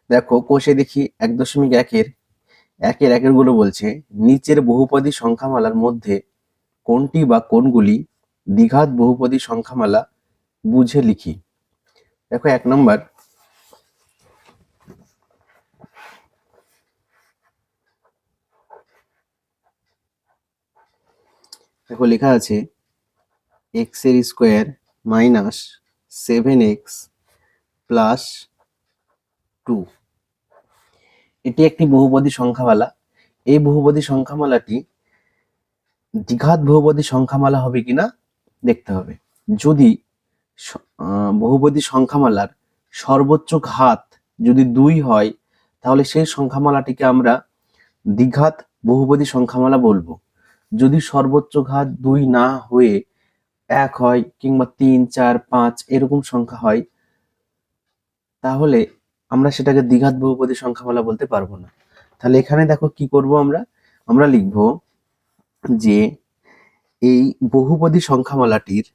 দেখো কোষে দেখি 1.1-এর একের গুলো বলছে নিচের বহুপদী সংখ্যামালার মধ্যে কোনটি বা কোনগুলি দ্বিঘাত বহুপদী সংখ্যামালা বুঝে লিখি। দেখো 1 নম্বর, দেখো লেখা আছে এক্স এর স্কোয়ার মাইনাস 7x প্লাস 2। এটি একটি বহুপদী সংখ্যামালা। এই বহুপদী সংখ্যামালাটি দ্বিঘাত বহুপদী সংখ্যামালা হবে কিনা দেখতে হবে। যদি বহুপদী সংখ্যামালার সর্বোচ্চ ঘাত যদি 2 হয় তাহলে সেই সংখ্যামালাটিকে আমরা দ্বিঘাত বহুপদী সংখ্যামালা বলবো। যদি সর্বোচ্চ ঘাত 2 না হয়ে 1 হয় কিংবা 3, 4, 5 এরকম সংখ্যা হয় তাহলে আমরা সেটাকে দ্বিঘাত বহুপদী সংখ্যামালা বলতে পারবো না। তাহলে এখানে দেখো কি করব, আমরা লিখব যে এই বহুপদী সংখ্যামালাটির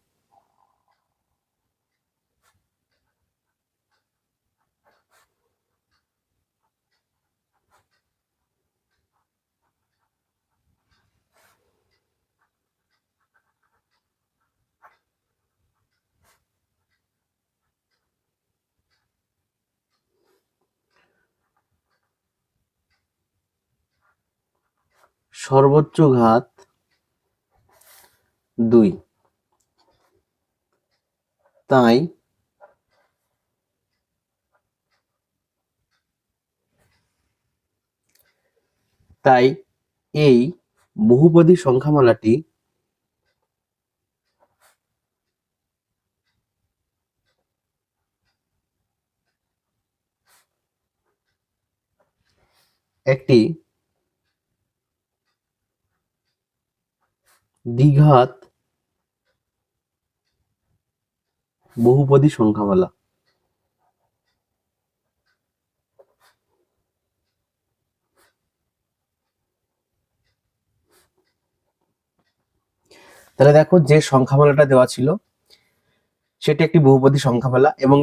সর্বোচ্চ ঘাত 2, তাই এই বহুপদী সংখ্যামালাটি একটি দ্বিঘাত বহুপদী সংখ্যামালা। তাহলে দেখো যে সংখ্যামালাটা দেওয়া ছিল সেটি একটি বহুপদী সংখ্যামালা এবং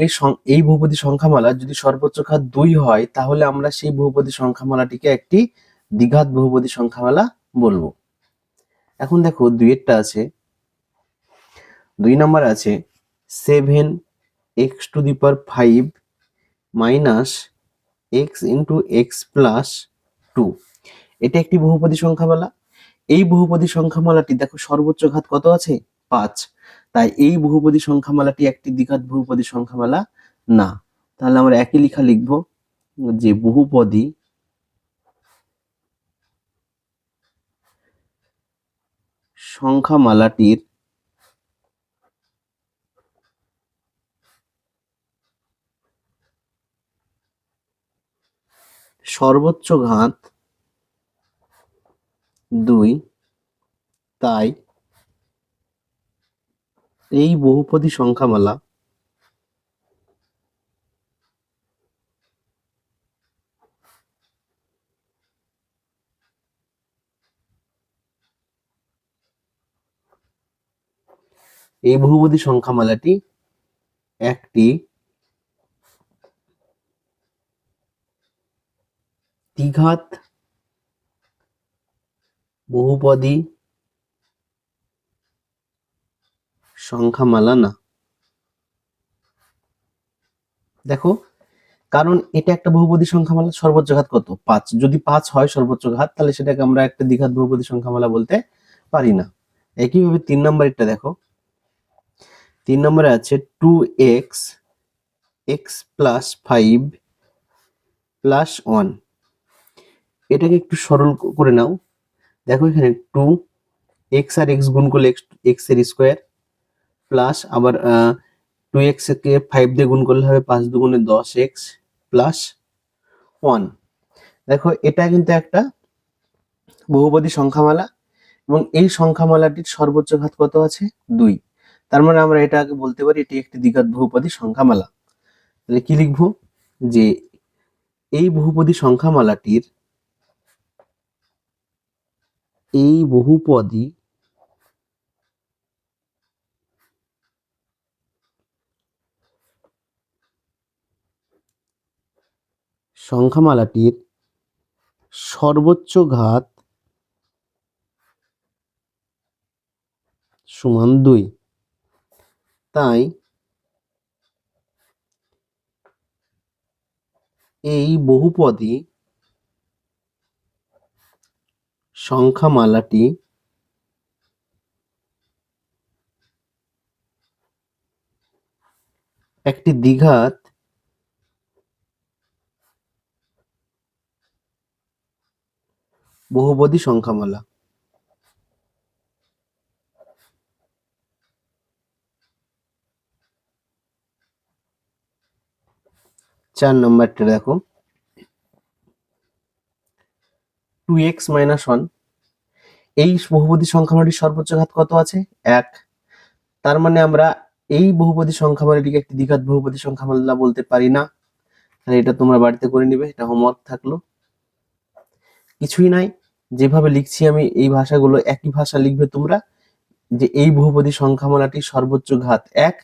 এই বহুপদী সংখ্যামালা যদি সর্বোচ্চ ঘাত 2 হয় তাহলে আমরা সেই বহুপদী সংখ্যামালাটিকে একটি দ্বিঘাত বহুপদী সংখ্যামালা বলবো। এখন দেখো 2 আছে, 2 নম্বর আছে 7x⁵ মাইনাস x × x+2। এটা একটি বহুপদী সংখ্যামালা। এই বহুপদী সংখ্যামালাটি দেখো সর্বোচ্চ ঘাত কত আছে? 5। তাই এই বহুপদী সংখ্যামালাটি একটি দ্বিঘাত বহুপদী সংখ্যামালা না। তাহলে আমরা একই লেখা লিখব যে বহুপদী সংখ্যামালাটির সর্বোচ্চ ঘাত 2, তাই এই বহুপদী সংখ্যামালা একটি দ্বিঘাত বহুপদী সংখ্যামালা না। দেখো কারণ এটা একটা বহুপদী সংখ্যামালা, সর্বোচ্চ ঘাত কত? 5। যদি 5 হয় সর্বোচ্চ ঘাত তাহলে সেটাকে আমরা একটা দ্বিঘাত বহুপদী সংখ্যামালা বলতে পারি না। একইভাবে 3 নম্বরেরটা দেখো, 3 নম্বরে আছে 2x x+5 + 1। এটাকে একটু সরল করে নাও। দেখো এখানে 2x আর x গুণ করলে x এর স্কোয়ার প্লাস আবার 2x কে 5 দিয়ে গুণ করলে হবে 5 দুগুণে 10x প্লাস 1। দেখো এটা কিন্তু একটা বহুপদী সংখ্যামালা এবং এই সংখ্যামালাটির সর্বোচ্চ ঘাত কত আছে? 2। তার মানে আমরা এটা আগে বলতে পারি এটি একটি দ্বিঘাত বহুপদী সংখ্যামালা। তাহলে কি লিখবো? যে এই বহুপদী সংখ্যামালাটির এই বহুপদী সংখ্যামালাটির সর্বোচ্চ ঘাত সমান 2। তাই এই বহুপদী সংখ্যামালাটি একটি দ্বিঘাত বহুপদী সংখ্যামালা। 4 নম্বরটা দেখো, 2x - 1। এই বহুপদী সংখ্যামালাটির সর্বোচ্চ ঘাত কত আছে? 1। তার মানে আমরা এই বহুপদী সংখ্যামালাটিকে একটি দ্বিঘাত বহুপদী সংখ্যামালা বলতে পারি না। তাহলে এটা তোমরা বাড়িতে করে নিবে, এটা হোমওয়ার্ক থাকলো। কিছুই নাই, যেভাবে লিখছি আমি এই ভাষাগুলো একই ভাষা লিখবে তোমরা, যে এই বহুপদী সংখ্যামালাটির সর্বোচ্চ ঘাত 1,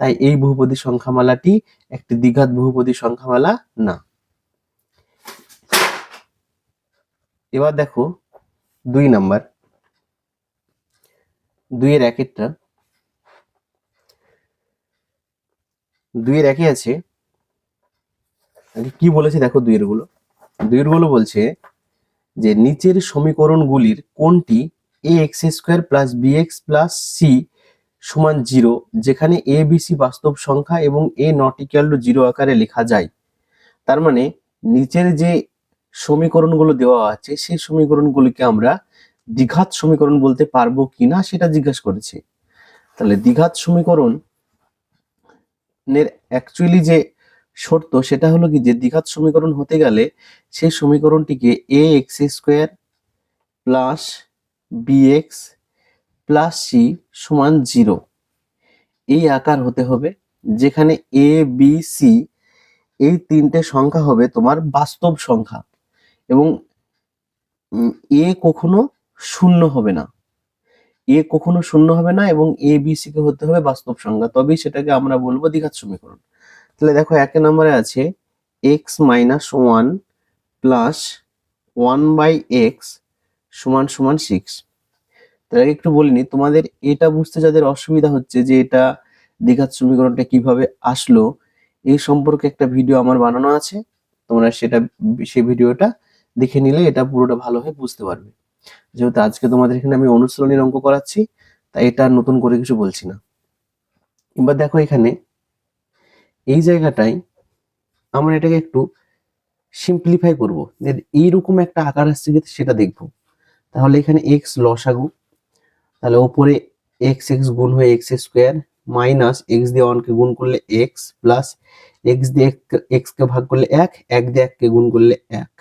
তাই এই বহুপদী সংখ্যামালাটি একটি দ্বিঘাত বহুপদী সংখ্যামালা না। এবার দেখো 2 নাম্বার, 2 এর একেরটা, 2 এর একে আছে কি বলেছে দেখো। 2 এর গুলো বলছে যে নিচের সমীকরণগুলির কোনটি ax² + bx + c সমান 0 যেখানে a b c বাস্তব সংখ্যা এবং a ≠ 0 আকারে লেখা যায়। তার মানে নিচের যে সমীকরণগুলো দেওয়া আছে সেই সমীকরণগুলিকে আমরা দ্বিঘাত সমীকরণ বলতে পারবো কিনা সেটা জিজ্ঞাসা করেছে। তাহলে দ্বিঘাত সমীকরণের অ্যাকচুয়ালি যে শর্ত সেটা হলো কি, যে দ্বিঘাত সমীকরণ হতে গেলে সেই সমীকরণটিকে ax² + bx + c সমান 0 এই আকার হতে হবে, যেখানে a b c এই তিনটে সংখ্যা হবে তোমার বাস্তব সংখ্যা এবং এ কখনো শূন্য হবে না, এবং এ বি সি কে হতে হবে বাস্তব সংখ্যা, তবেই সেটাকে আমরা বলবো দ্বিঘাত সমীকরণ। তাহলে দেখো 1 নম্বরে আছে x - 1 + 1/x = 6। তাহলে একটু বলিনি তোমাদের, এটা বুঝতে যাদের অসুবিধা হচ্ছে যে এটা দ্বিঘাত সমীকরণটা কিভাবে আসলো, এই সম্পর্কে একটা ভিডিও আমার বানানো আছে, তোমরা সেই ভিডিওটা দেখে নিলে এটা পুরোটা ভালোভাবে বুঝতে পারবে। যেহেতু আজকে তোমাদের এখানে আমি অনুশীলনীর অঙ্ক করাচ্ছি, তাই এটা নতুন করে কিছু বলছি না। এবার দেখো এখানে এই জায়গাটায় আমরা এটাকে একটু সিম্পলিফাই করব, যে এইরকম একটা আকার আসছে সেটা দেখবো। তাহলে এখানে x লসাগু, তাহলে ওপরে x গুণ হয়ে x² মাইনাস x দিয়ে 1 কে গুণ করলে x প্লাস x দিয়ে x কে ভাগ করলে 1, 1 দিয়ে 1 কে গুণ করলে 1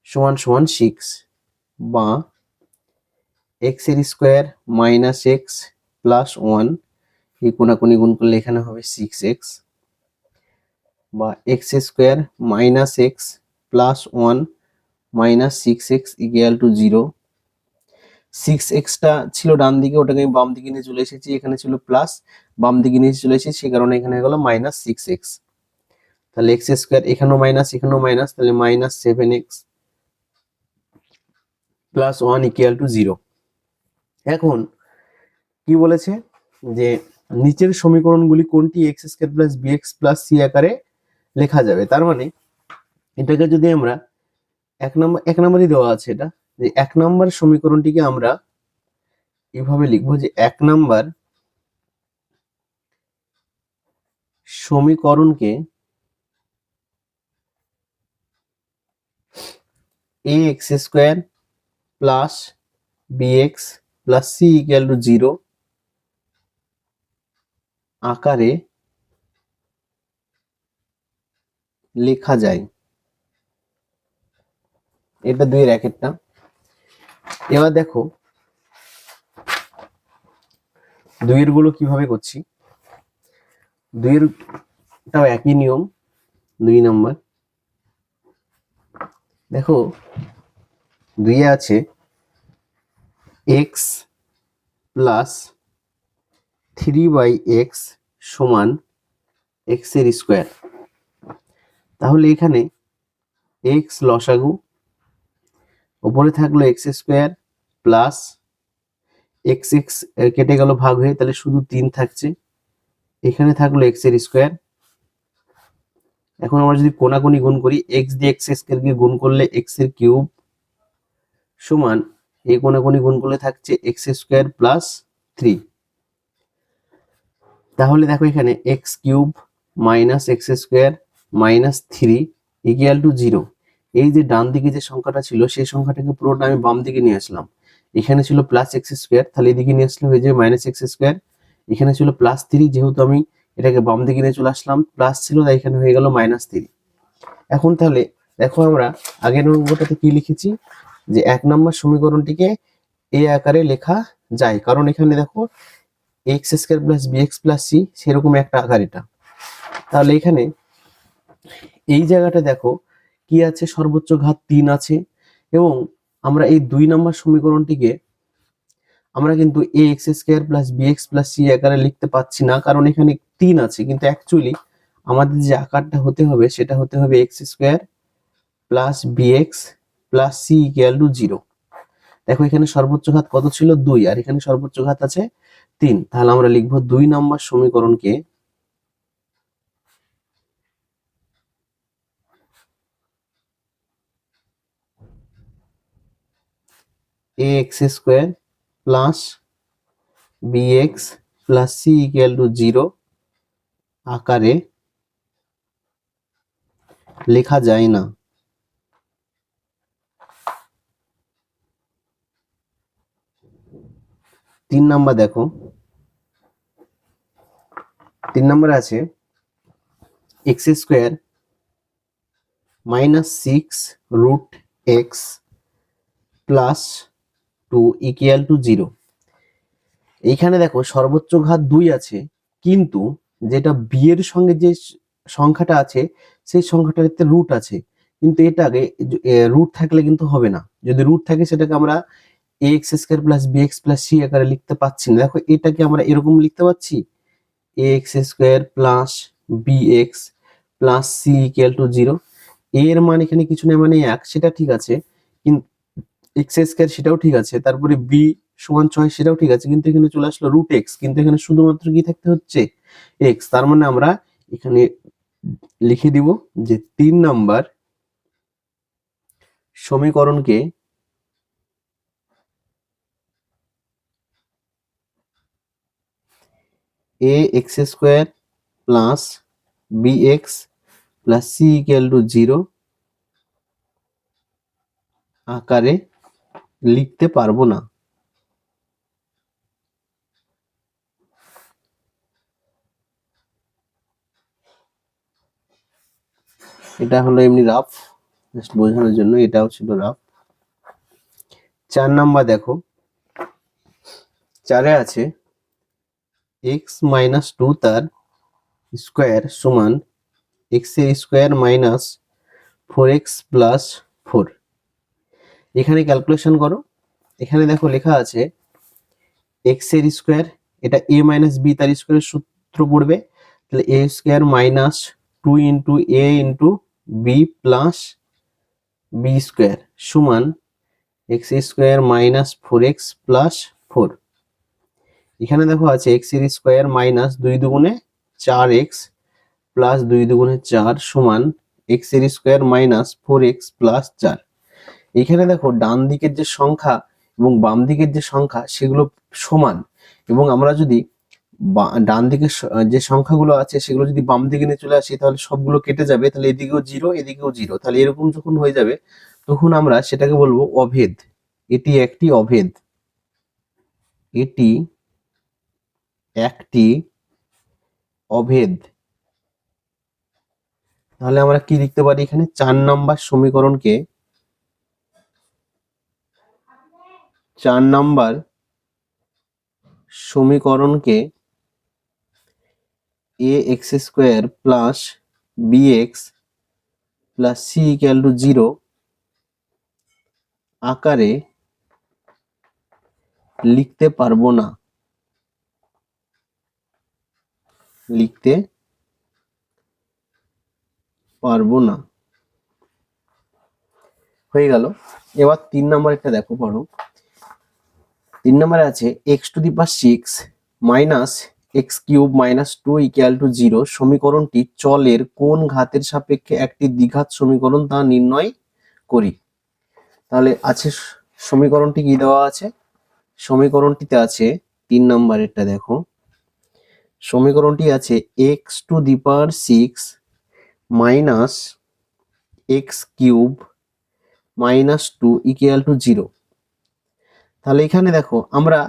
সমান 6, বা x² মাইনাস x প্লাস 1 এই কোণাকুণি গুণ করলে এখানে হবে 6x, বা x² minus x plus 1 minus 6x = 0। 6x টা ছিল ডান দিকে, ওটাকে আমি বাম দিকে নিয়ে চলে এসেছি, এখানে ছিল প্লাস, বাম দিকে নিয়ে চলে এসেছি, সেই কারণে এখানে হয়ে গেল মাইনাস 6x। তাহলে x² এখানেও মাইনাস এখানেও মাইনাস, তাহলে মাইনাস 7x প্লাস 1 = 0। এখন কি বলেছে, যে নিচের সমীকরণগুলি কোনটি x² + bx + c আকারে লেখা যাবে। তার মানে এটাকে যদি আমরা এক নম্বরই দেওয়া আছে, এটা যে 1 নম্বর সমীকরণটিকে আমরা এভাবে লিখবো, যে 1 নম্বর সমীকরণকে ax² + bx + c = 0 আকারে লেখা যায়। এটা 2 এর একেরটা। এবার দেখো 2 এর গুলো কিভাবে করছি। 2 এরটাও একই নিয়ম। 2 নম্বর দেখো 2 এ আছে x প্লাস 3/x সমান x² তাহলে এখানে এক্স লসাগু, উপরে থাকলো x square plus x x কেটে গেল ভাগ হয়ে, তাহলে শুধু 3 থাকছে। এখানে থাকলো এক্স এর স্কোয়ার। এখন আমরা যদি কোনাকুনি গুণ করি, এক্স দিয়ে এক্স স্কোয়ারকে গুণ করলে এক্স এর কিউব সমান এই কোনাকুনি গুণ করলে থাকছে এক্স স্কোয়ার প্লাস 3। তাহলে দেখো এখানে x cube minus x square minus 3 equal to 0। এই যে ডান দিকে যে সংখ্যাটা ছিল সেই সংখ্যাটাকে পুরোটা আমি বাম দিকে নিয়ে আসলাম। এখানে ছিল প্লাস এক্স স্কোয়ার, তাহলে এদিকে নিয়ে আসলে হয়ে যাবে মাইনাস এক্স স্কোয়ার। এখানে ছিল প্লাস 3, যেহেতু আমি এটাকে বাম দিকে নিয়ে চলে আসলাম, প্লাস ছিল তাই এখানে হয়ে গেল মাইনাস 3। এখন তাহলে দেখো আমরা আগের অঙ্কটাতে কি লিখেছি, যে 1 নম্বর সমীকরণটিকে এই আকারে লেখা যায়, কারণ এখানে দেখো x square plus B x plus c সেরকম একটা আকার এটা। তাহলে এখানে এই জায়গাটা দেখো কি আছে, সর্বোচ্চ ঘাত 3 আছে, এবং আমরা এই 2 নম্বর সমীকরণটিকে আমরা কিন্তু A X square plus B x plus C আকারে লিখতে পাচ্ছি না, কারণ এখানে 3 আছে। কিন্তু অ্যাকচুয়ালি আমাদের যে আকারটা হতে হবে সেটা হতে হবে x square plus B x plus C equal to 0। দেখো এখানে সর্বোচ্চ ঘাত কত ছিল, 2, আর এখানে সর্বোচ্চ ঘাত আছে 3। তাহলে আমরা লিখবো 2 নম্বর সমীকরণকে A X square plus B x plus C equal to 0 আকারে লেখা যায় না। 3 নাম্বার দেখো, 3 নম্বরে আছে x square minus 6 root x plus 2 equal to 0। এইখানে দেখো সর্বোচ্চ ঘাত 2 আছে, কিন্তু যেটা বি এর সঙ্গে যে সংখ্যাটা আছে সেই সংখ্যাটাতে রুট আছে, কিন্তু এটাকে রুট থাকলে কিন্তু হবে না। যদি রুট থাকে সেটাকে আমরা A X square plus B x plus C আকারে লিখতে পাচ্ছি না। দেখো এটাকে আমরা এরকম লিখতে পাচ্ছি, A X square plus B x plus C equal to 0। এর মান এখানে কিছু নেই, মানে 1, সেটা ঠিক আছে, কিন্তু এক্স স্কোয়ার সেটাও ঠিক আছে, তারপরে বি সমান 6 সেটাও ঠিক আছে, কিন্তু এখানে চলে আসলো রুট এক্স, কিন্তু এখানে শুধুমাত্র কি থাকতে হচ্ছে এক্স। তার মানে আমরা এখানে লিখে দিব যে 3 নাম্বার সমীকরণকে A X square plus B x plus C equal to 0 আকারে লিখতে পারবো না। এটা হলো এমনি রাফ, জাস্ট বোঝানোর জন্য, এটাও ছিল রাফ। 4 নাম্বার দেখো, 4 আছে এক্স মাইনাস 2 তার স্কোয়ার সমান এক্স এর স্কোয়ার মাইনাস 4x প্লাস 4। এখানে ক্যালকুলেশন করো। এখানে দেখো লেখা আছে এক্স এর স্কোয়ার, এটা এ মাইনাস বি তার স্কোয়ারের সূত্র পড়বে, তাহলে A square minus 2 into A into B plus B square সমান X square minus 4x plus 4। এখানে দেখো আছে এক্স এর স্কোয়ার মাইনাস 2 দুগুণে 4x প্লাস 2 দুগুণে 4 সমান এক্স এর স্কোয়ার মাইনাস 4x প্লাস 4। এখানে দেখো ডান দিকের যে সংখ্যা এবং বাম দিকের যে সংখ্যা সেগুলো সমান, এবং আমরা যদি ডান দিকের যে সংখ্যাগুলো আছে সেগুলো যদি বাম দিকে নিয়ে চলে আসি তাহলে সবগুলো কেটে যাবে, তাহলে এদিকেও 0 এদিকেও 0, তাহলে এরকম যখন হয়ে যাবে তখন আমরা সেটাকে বলবো অভেদ। এটি একটি অভেদ, এটি একটি অভেদ। তাহলে আমরা কি লিখতে পারি এখানে, 4 নাম্বার সমীকরণকে 4 নাম্বার সমীকরণকে A X square plus B x plus C equal to 0 আকারে লিখতে পারবো না, লিখতে পারবো না। হয়ে গেল। এবার 3 নম্বর একটা দেখো, পড়ো। 3 নম্বরে আছে x⁶ মাইনাস x³ - 2 = 0 সমীকরণটি চলের কোন ঘাতের সাপেক্ষে একটি দ্বিঘাত সমীকরণ তা নির্ণয় করি। তাহলে আছে সমীকরণটি কি দেওয়া আছে? সমীকরণটিতে আছে 3 নম্বরেরটা দেখো, সমীকরণটি আছে x⁶ মাইনাস x³ - 2 = 0। তাহলে এখানে দেখো, আমরা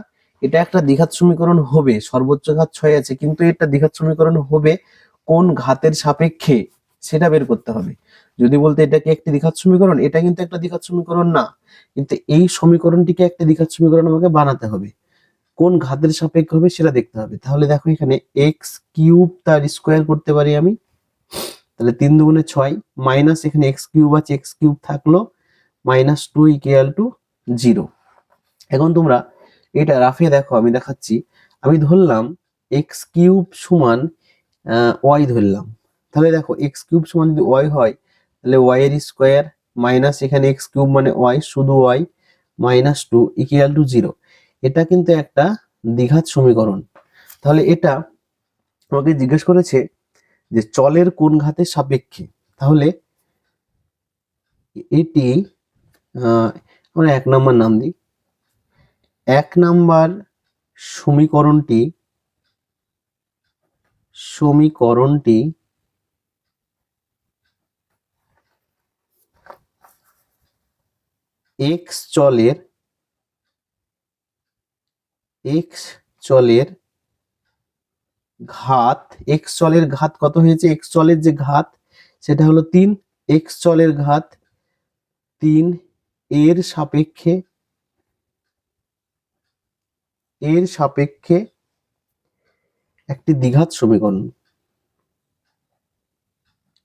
এটা একটা দ্বিঘাত সমীকরণ হবে, সর্বোচ্চ ঘাত 6 আছে, কিন্তু এটা দ্বিঘাত সমীকরণ হবে কোন ঘাতের সাপেক্ষে সেটা বের করতে হবে। যদি বলতে এটা কি একটি দ্বিঘাত সমীকরণ, এটা কিন্তু একটা দ্বিঘাত সমীকরণ না, কিন্তু এই সমীকরণটিকে একটা দ্বিঘাত সমীকরণ আমাকে বানাতে হবে। কোন ঘাতের সাপেক্ষে হবে সেটা দেখতে হবে। তাহলে দেখো এখানে x³ তার স্কোয়ার করতে পারি আমি, তাহলে 3 দুগুণে 6, মাইনাস এখানে x³ আছে, x³ থাকলো, -2 = 0। এখন তোমরা এটা রাফে দেখো, আমি দেখাচ্ছি। আমি ধরলাম x³ সমান y ধরলাম। তাহলে দেখো x³ সমান যদি y হয়, তাহলে y এর স্কোয়ার মাইনাস এখানে x³ মানে y, শুধু y, -2 = 0। এটা কিন্তু একটা দ্বিঘাত সমীকরণ। তাহলে এটা আমাকে জিজ্ঞেস করেছে যে চলের কোন ঘাতের সাপেক্ষে। তাহলে এটি আমরা 1 নম্বর নাম দিই। 1 নম্বর সমীকরণটি x চলের ঘাত কত হয়েছে? x চলের যে ঘাত সেটা হলো 3। x চলের ঘাত 3 এর সাপেক্ষে একটি দ্বিঘাত সমীকরণ।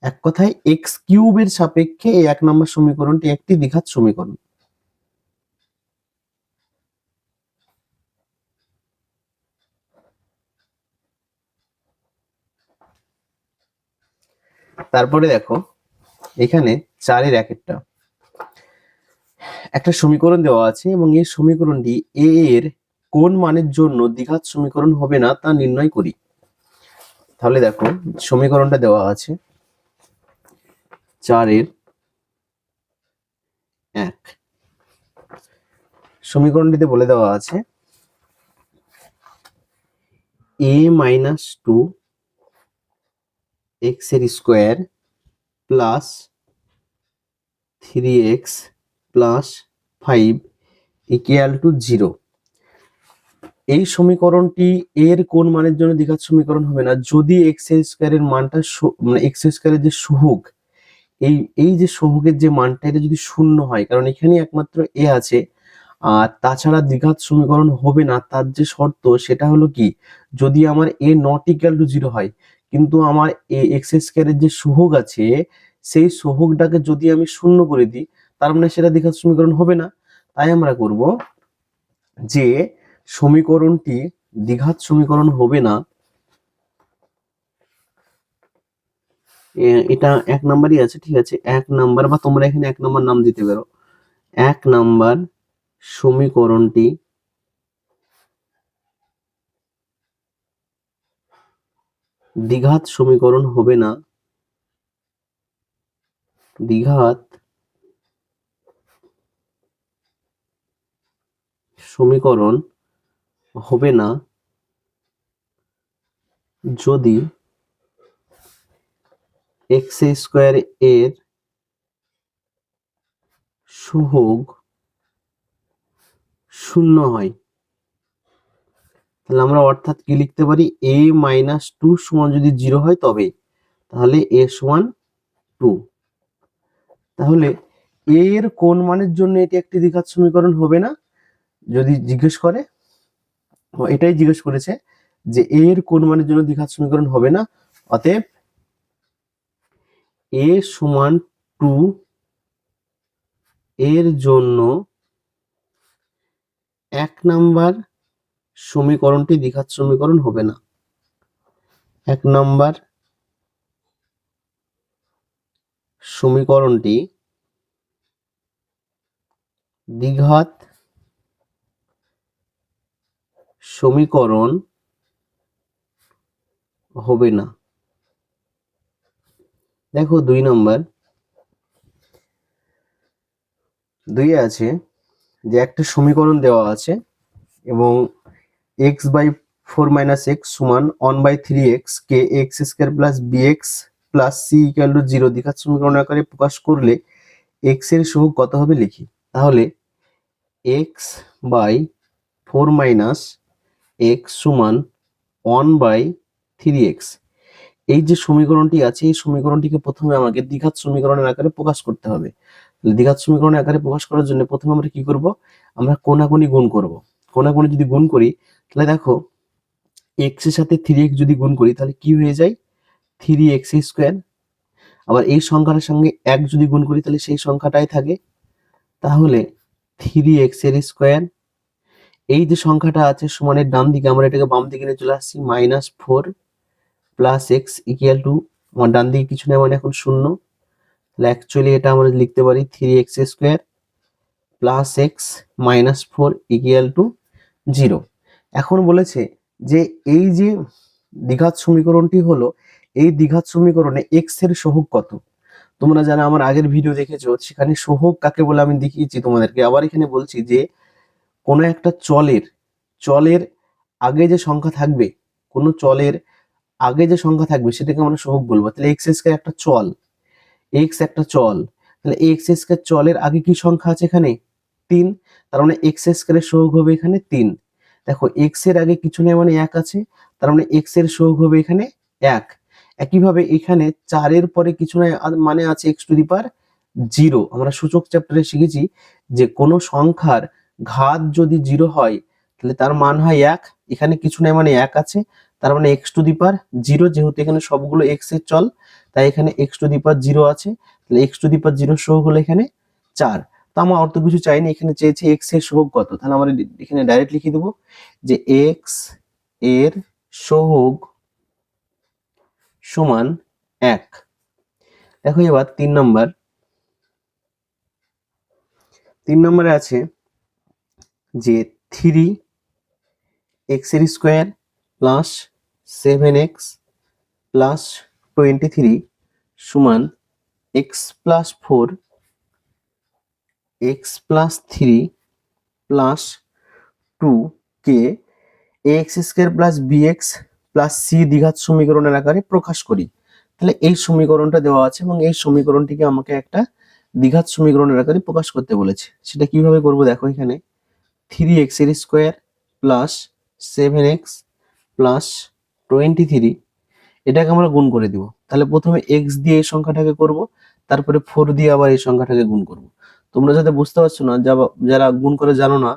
এক কথায় x³ এর সাপেক্ষে এই 1 নম্বর সমীকরণটি একটি দ্বিঘাত সমীকরণ। তারপরে দেখো এখানে 4-এর 1-একটা একটা সমীকরণ দেওয়া আছে এবং এই সমীকরণটি a এর কোন মানের জন্য দ্বিঘাত সমীকরণ হবে না তা নির্ণয় করি। তাহলে দেখো সমীকরণটা দেওয়া আছে 4-এর 1। সমীকরণটিতে বলে দেওয়া আছে a-2 x এর স্কোয়ার প্লাস 3x প্লাস 5 = 0। এই সমীকরণটি এর কোন মানের জন্য দ্বিঘাত সমীকরণ হবে না? যদি x এর স্কোয়ারের মানটা মানে x এর স্কোয়ারের যে সহগ, এই যে সহগের যে মানটা, এটা যদি শূন্য হয়, কারণ এখানে একমাত্র a আছে, আর তাছাড়া দ্বিঘাত সমীকরণ হবে না তার যে শর্ত সেটা হলো কি, যদি আমার a ≠ 0 হয়, কিন্তু আমার x স্কোয়ারের যে সহগ আছে সেই সহগটাকে যদি আমি শূন্য করে দিই, তার মানে সেটা দ্বিঘাত সমীকরণ হবে না। তাই আমরা করব যে সমীকরণটি দ্বিঘাত সমীকরণ হবে না, এটা 1 নাম্বারই আছে, ঠিক আছে, 1 নাম্বার, বা তোমরা এখানে 1 নাম্বার নাম দিতে পারো। 1 নাম্বার সমীকরণটি দ্বিঘাত সমীকরণ হবে না, দ্বিঘাত সমীকরণ হবে না যদি x স্কোয়ার এর সহগ শূন্য হয়। তাহলে আমরা অর্থাৎ কি লিখতে পারি, a-2 সমান যদি 0 হয় তবে, তাহলে a সমান 2। তাহলে a এর কোন মানের জন্য এটি একটি দ্বিঘাত সমীকরণ হবে না? যদি জিজ্ঞেস করে, এটাই জিজ্ঞেস করেছে যে a এর কোন মানের জন্য দ্বিঘাত সমীকরণ হবে না, অতএব a সমান 2 এর জন্য 1 নাম্বার সমীকরণটি দ্বিঘাত সমীকরণ হবে না। 1 নাম্বার সমীকরণটি দ্বিঘাত সমীকরণ হবে না। দেখো 2 নম্বর, 2 আছে যে একটা সমীকরণ দেওয়া আছে এবং x বাই 4 - x সমান 1/3x K x square plus bx plus c equal to 0 দ্বিঘাত সমীকরণ আকারে প্রকাশ করলে x এর সহগ কত হবে লিখি। তাহলে x বাই 4 - x সমান 1/3x, এই যে সমীকরণটি আছে এই সমীকরণটিকে প্রথমে আমাকে দ্বিঘাত সমীকরণের আকারে প্রকাশ করতে হবে। দ্বিঘাত সমীকরণের আকারে প্রকাশ করার জন্য প্রথমে আমরা কি করব, আমরা কোনাকুনি গুণ করব। কোনাকুনি যদি গুণ করি তাহলে দেখো x এর সাথে 3x যদি গুণ করি তাহলে কি হয়ে যায় 3x স্কয়ার। আবার এই সংখ্যাটার সঙ্গে 1 যদি গুণ করি তাহলে সেই সংখ্যাটাই থাকে, তাহলে 3x এর স্কয়ার। এই যে সংখ্যাটা আছে সমানের ডান দিকে আমরা এটাকে বাম দিকে নিয়ে চলে আসছি -4 প্লাস এক্স ইকুয়াল টু, আমার ডান দিকে কিছু নেই মানে এখন 0, তাহলে অ্যাকচুয়ালি এটা আমরা লিখতে পারি 3x square plus x minus 4 equal to 0। এখন বলেছে যে এই যে দ্বিঘাত সমীকরণটি হলো, এই দ্বিঘাত সমীকরণে x এর সহগ কত। তোমরা যারা আমার আগের ভিডিও দেখেছো সেখানে সহগ কাকে বলে আমি দেখিয়েছি তোমাদেরকে। আবার এখানে বলছি যে কোনো একটা চলের আগে যে সংখ্যা থাকবে, কোনো চলের আগে যে সংখ্যা থাকবে সেটাকে আমরা সহগ বলবো। তাহলে এক্স স্কয়ার একটা চল, এক্স একটা চল, তাহলে এক্স স্কয়ার চলের আগে কি সংখ্যা আছে এখানে 3, তার মানে এক্স স্কয়ারের সহগ হবে এখানে 3। দেখো এক্স এর আগে কিছু নেই মানে 1 আছে, তার মানে এক্স এর সহগ হবে এখানে 1। একইভাবে এখানে 4 এর পরে কিছু নাই মানে আছে x টু দি পাওয়ার 0। আমরা সূচক চ্যাপ্টারে শিখেছি যে কোনো সংখ্যার ঘাত যদি 0 হয় তাহলে তার মান হয় 1। এখানে কিছু নাই মানে 1 আছে, তার মানে x টু দি পাওয়ার 0, যেহেতু এখানে সবগুলো x এর চল তাই এখানে x টু দি পাওয়ার 0 আছে, তাহলে x টু দি পাওয়ার 0 সহগ হলো এখানে 4। তো আমার অর্থ কিছু চাইনি, এখানে চেয়েছে x এর সহগ কত, তাহলে আমরা এখানে ডাইরেক্ট লিখে দেবো যে x এর সহগ সমান 1। দেখো এবার 3 নম্বরে আছে যে 3x এর স্কয়ার প্লাস 7x প্লাস 23 সমান x plus 4 x plus 3 plus 2 কে ax square plus bx plus c দ্বিঘাত সমীকরণের আকারে প্রকাশ করি। তাহলে এই সমীকরণটা দেওয়া আছে এবং এই সমীকরণটিকে আমাকে একটা দ্বিঘাত সমীকরণের আকারে প্রকাশ করতে বলেছে। সেটা কিভাবে করব, দেখো এখানে 3x এর স্কয়ার প্লাস 7x প্লাস 23 এটাকে আমরা গুণ করে দিব। তাহলে প্রথমে x দিয়ে এই সংখ্যাটাকে করব, তারপরে 4 দিয়ে আবার এই সংখ্যাটাকে গুণ করব। তোমরা যাতে বুঝতে পারছো না, যারা গুণ করে জানো না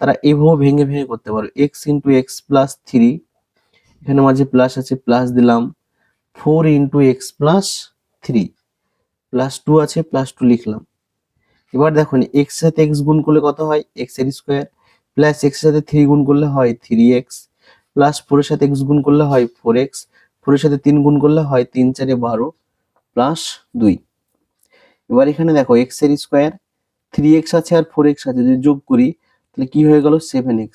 তারা এইভাবে ভেঙে ভেঙে করতে পারো। x ইন্টু এক্স প্লাস 3, এখানে মাঝে প্লাস আছে প্লাস দিলাম, 4 ইন্টু এক্স প্লাস 3 প্লাস 2 আছে প্লাস 2 লিখলাম। এবার দেখো এক্স এর সাথে এক্স গুণ করলে কত হয় এক্স এর স্কয়ার, প্লাস এক্স এর সাথে 3 গুণ করলে হয় 3x, প্লাস 4 এর সাথে এক্স গুণ করলে হয় 4x, 4 এর সাথে 3 গুণ করলে হয় 3 4 12 প্লাস 2। এবার এখানে দেখো এক্স এর স্কয়ার 3x আছে আর 4x আছে, যদি যোগ করি তাহলে কি হয়ে গেল 7x,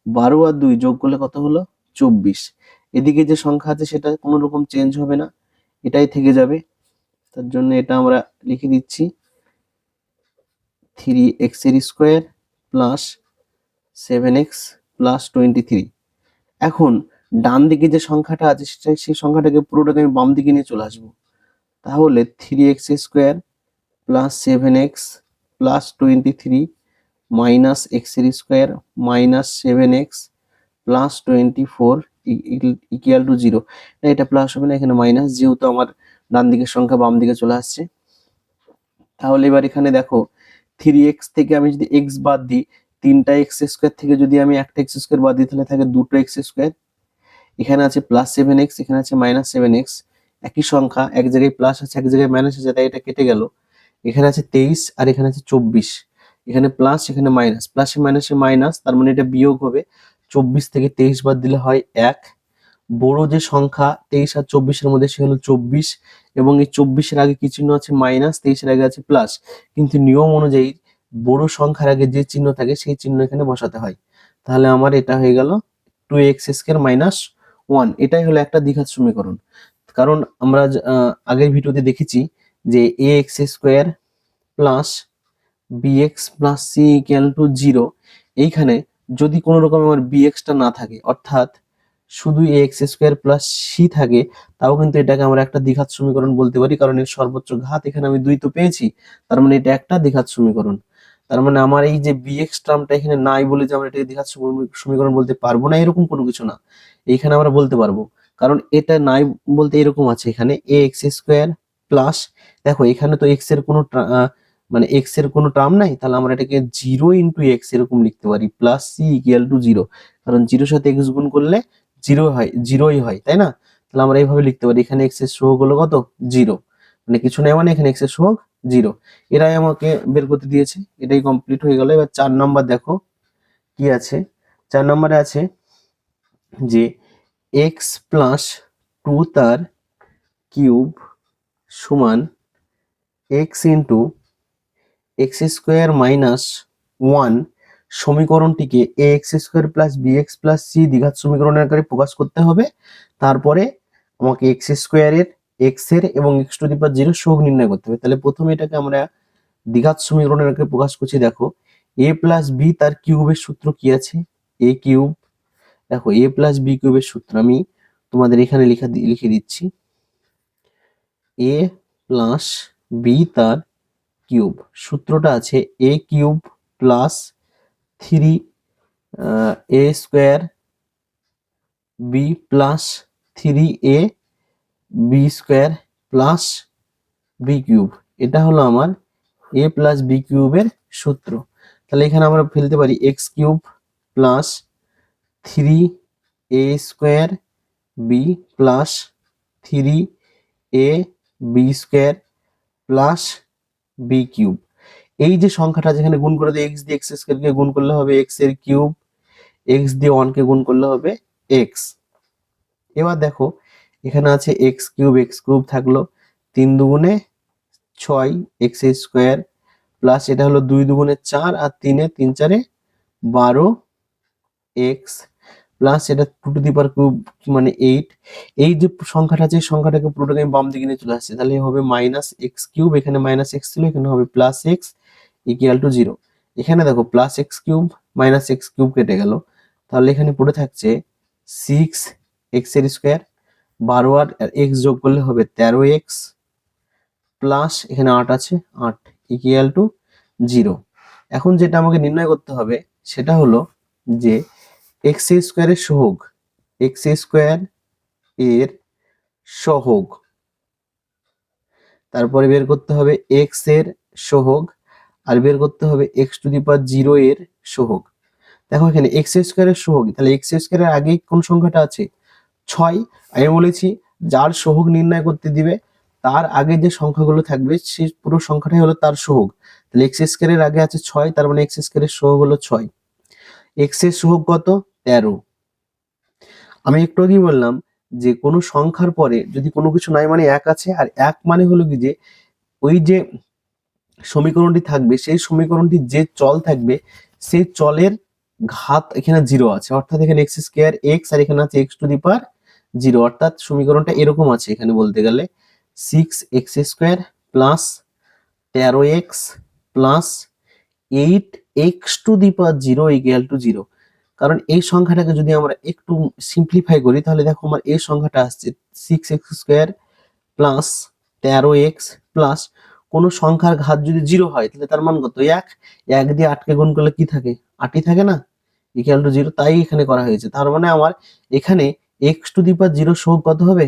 12 আর 2 যোগ করলে কত হলো 24। এদিকে যে সংখ্যা আছে সেটা কোনো রকম চেঞ্জ হবে না, এটাই থেকে যাবে। তার জন্য এটা আমরা লিখে দিচ্ছি 3x এর স্কয়ার প্লাস 7x প্লাস 23। এখন ডান দিকে যে সংখ্যাটা আছে সেই সংখ্যাটাকে পুরোটাকে আমি বাম দিকে নিয়ে চলে আসবো। তাহলে 3x square plus 7x plus 23 minus x এর square minus 7x plus 24 equal to 0। এটা প্লাস হবে না, এখানে মাইনাস, যেহেতু আমার ডান দিকের সংখ্যা বাম দিকে চলে আসছে। তাহলে এবার এখানে দেখো 3x থেকে আমি যদি x বাদ দিই, 3টা x স্কয়ার থেকে যদি আমি একটা x স্কয়ার বাদ দিই তাহলে থাকে 2টো x স্কয়ার। এখানে আছে প্লাস 7x, এখানে আছে মাইনাস 7x, একই সংখ্যা, এক জায়গায় প্লাস আছে এক জায়গায় মাইনাস আছে তাই এটা কেটে গেল। এখানে আছে 23 আর এখানে আছে 24, এখানে প্লাস এখানে মাইনাস, প্লাসে মাইনাসে মাইনাস, তার মানে এটা বিয়োগ হবে। 24 থেকে 23 বাদ দিলে হয় 1। বড় যে সংখ্যা 23 আর 24 এর মধ্যে সে হলো 24, এবং এই 24 এর আগে কি চিহ্ন আছে মাইনাস, 23 এর আগে আছে প্লাস। কিন্তু নিয়ম অনুযায়ী বড় সংখ্যার আগে যে চিহ্ন থাকে সেই চিহ্ন এখানে বসাতে হয়। তাহলে আমার এটা হয়ে গেল 2x² মাইনাস 1, এটাই হলো একটা দ্বিঘাত সমীকরণ। কারণ আমরা আগের ভিডিওতে দেখেছি যে ax² plus bx plus c equal to 0, এইখানে যদি কোনো রকম আমার bx টা না থাকে, অর্থাৎ শুধু ax² প্লাস c থাকে, তাও কিন্তু এটাকে আমরা একটা দ্বিঘাত সমীকরণ বলতে পারি, কারণ এর সর্বোচ্চ ঘাত এখানে আমি 2 তো পেয়েছি, তার মানে এটা একটা দ্বিঘাত সমীকরণ। তার মানে আমার এই যে bx টার্মটা এখানে নাই বলে যে আমরা এটাকে দ্বিঘাত সমীকরণ বলতে পারবো না এরকম কোনো কিছু না, এইখানে আমরা বলতে পারবো। কারণ এটা নাই বলতে এরকম আছে, এখানে ax² প্লাস, দেখো এখানে তো x এর কোনো মানে x এর কোনো টার্ম নাই, তাহলে আমরা এটাকে 0 ইন্টু এক্স এরকম লিখতে পারি, প্লাস c ইকুয়াল টু 0, কারণ 0 সাথে x গুণ করলে 0 হয়, 0ই হয়, তাই না? তাহলে আমরা এইভাবে লিখতে পারি, এখানে x এর সহগ হলো কত, 0, মানে কিছু নেই, মানে এখানে x এর সহগ 0। এরাই আমাকে বের করতে দিয়েছে, এটাই কমপ্লিট হয়ে গেল। এবার 4 নাম্বার দেখো কি আছে। 4 নম্বরে আছে যে x প্লাস 2 তার কিউব সমান x ইন্টু x² মাইনাস 1 সমীকরণটিকে ax² plus bx plus c দ্বিঘাত সমীকরণের আকারে প্রকাশ করতে হবে। তারপরে আমাকে x² এর x এর এবং x⁻0 সহগ নির্ণয় করতে হবে। তাহলে প্রথমে এটাকে আমরা দ্বিঘাত সমীকরণের আকারে প্রকাশ করছি। দেখো a প্লাস b তার কিউবের সূত্র কি আছে, a কিউব। দেখো a প্লাস b কিউবের সূত্র আমি তোমাদের এখানে লিখে দিচ্ছি, a প্লাস b তার কিউব, সূত্রটা আছে a cube plus 3a² b plus 3ab² plus b cube. এটা হলো আমার a প্লাস b কিউবের সূত্র। তাহলে এখানে আমরা ফেলতে পারি x cube plus 3a² b plus 3ab² plus b cube. এই যে সংখ্যাটা যেখানে গুণ করে দিয়ে x দিয়ে x² কে গুণ করলে হবে x এর কিউব, x দিয়ে 1 কে গুণ করলে হবে x। এবার দেখো এখানে আছে x কিউব থাকলো, 3 দুগুণে 6 x² প্লাস এটা হলো 2 দুগুণে 4 আর 3 4 12 x প্লাস এটা 2 টু দি পাওয়ার কিউব মানে 8। এই যে সংখ্যাটা আছে, সংখ্যাটাকে পুরোটাকে আমি বাম দিকে নিয়ে চলে আসছে, তাহলে হবে মাইনাস এক্স কিউব, এখানে মাইনাস এক্স ছিল, এখানে হবে প্লাস এক্স ইকুয়াল টু 0। এখানে দেখো plus x cube minus x cube কেটে গেল, তাহলে এখানে পড়ে থাকছে 6x² 12 আর x যোগ করলে হবে 13x প্লাস এখানে 8 আছে 8 ইকুয়াল টু 0। এখন যেটা আমাকে নির্ণয় করতে হবে সেটা হলো যে x² এর সহগ, x² এর সহগ, তারপরে বের করতে হবে x এর সহগ, আর বের করতে হবে x⁻0 এর সহগ। দেখো এখানে x² এর সহগ, তাহলে x² এর আগে কোন সংখ্যাটা আছে 6, আমি বলেছি যার সহগ নির্ণয় করতে দিবে তার আগে যে সংখ্যাগুলো থাকবে সেই পুরো সংখ্যাটাই হলো তার সহগ। তাহলে x² এর আগে আছে 6, তার মানে x² এর সহগ হলো 6, x এর সহগ কত 13। আমি একটু আগেই বললাম যে কোনো সংখ্যার পরে যদি কোনো কিছু নাই মানে 1 আছে, আর 1 মানে হলো কি যে ওই যে সমীকরণটি থাকবে সেই সমীকরণটি যে চল থাকবে সেই চলের ঘাত এখানে 0 আছে, অর্থাৎ এখানে x² x আর এখানে আছে x⁻0, অর্থাৎ সমীকরণটা এরকম আছে এখানে বলতে গেলে 6x² plus 13x plus 8x⁻0 equal to 0। কারণ এই সংখ্যাটাকে যদি আমরা একটু সিম্পলিফাই করি তাহলে দেখো আমার এই সংখ্যাটা আসছে 6x² প্লাস 13x প্লাস কোন সংখ্যার ঘাত যদি 0 হয় তাহলে তার মান কত 1, 1 দিয়ে 8 কে গুণ করলে কি থাকে 8ই থাকে না, ইকুয়াল টু 0, তাই এখানে করা হয়েছে। তার মানে আমার এখানে x⁻0 সহগ কত হবে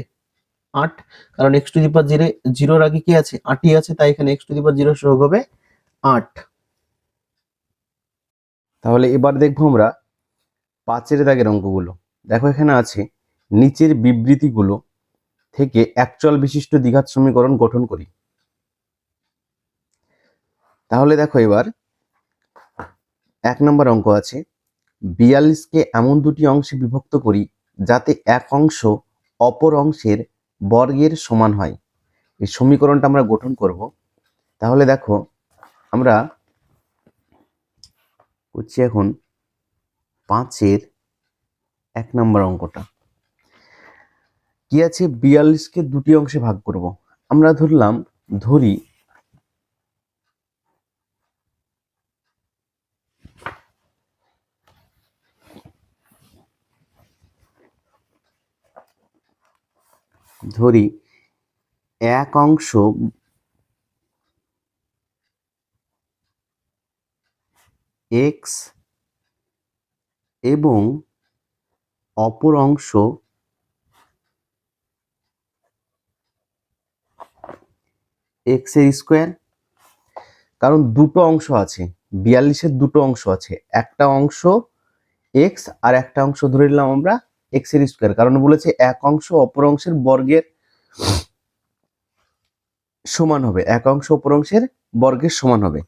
8, কারণ x⁻0 এর আগে কি আছে 8ই আছে, তাই এখানে x⁻0 সহগ হবে 8। তাহলে এবার দেখবো আমরা 5 দাগের অঙ্কগুলো। দেখো এখানে আছে নিচের বিবৃতিগুলো থেকে একচল বিশিষ্ট দ্বিঘাত সমীকরণ গঠন করি। তাহলে দেখো এবার 1 নম্বর অঙ্ক আছে 42কে এমন দুটি অংশে বিভক্ত করি যাতে এক অংশ অপর অংশের বর্গের সমান হয়। এই সমীকরণটা আমরা গঠন করব। তাহলে দেখো আমরা করছি এখন 5-এর 1 নম্বর অঙ্কটা। কি আছে, 42কে দুটি অংশে ভাগ করব। আমরা ধরি এক অংশ এক্স এবং অপর অংশ এক্স এর স্কোয়ার। কারণ দুটো অংশ আছে, 42-এর দুটো অংশ আছে, একটা অংশ এক্স আর একটা অংশ ধরে নিলাম আমরা এক্স এর স্কোয়ার। কারণ বলেছে এক অংশ অপর অংশের বর্গের সমান হবে, এক অংশ অপর অংশের বর্গের সমান হবে।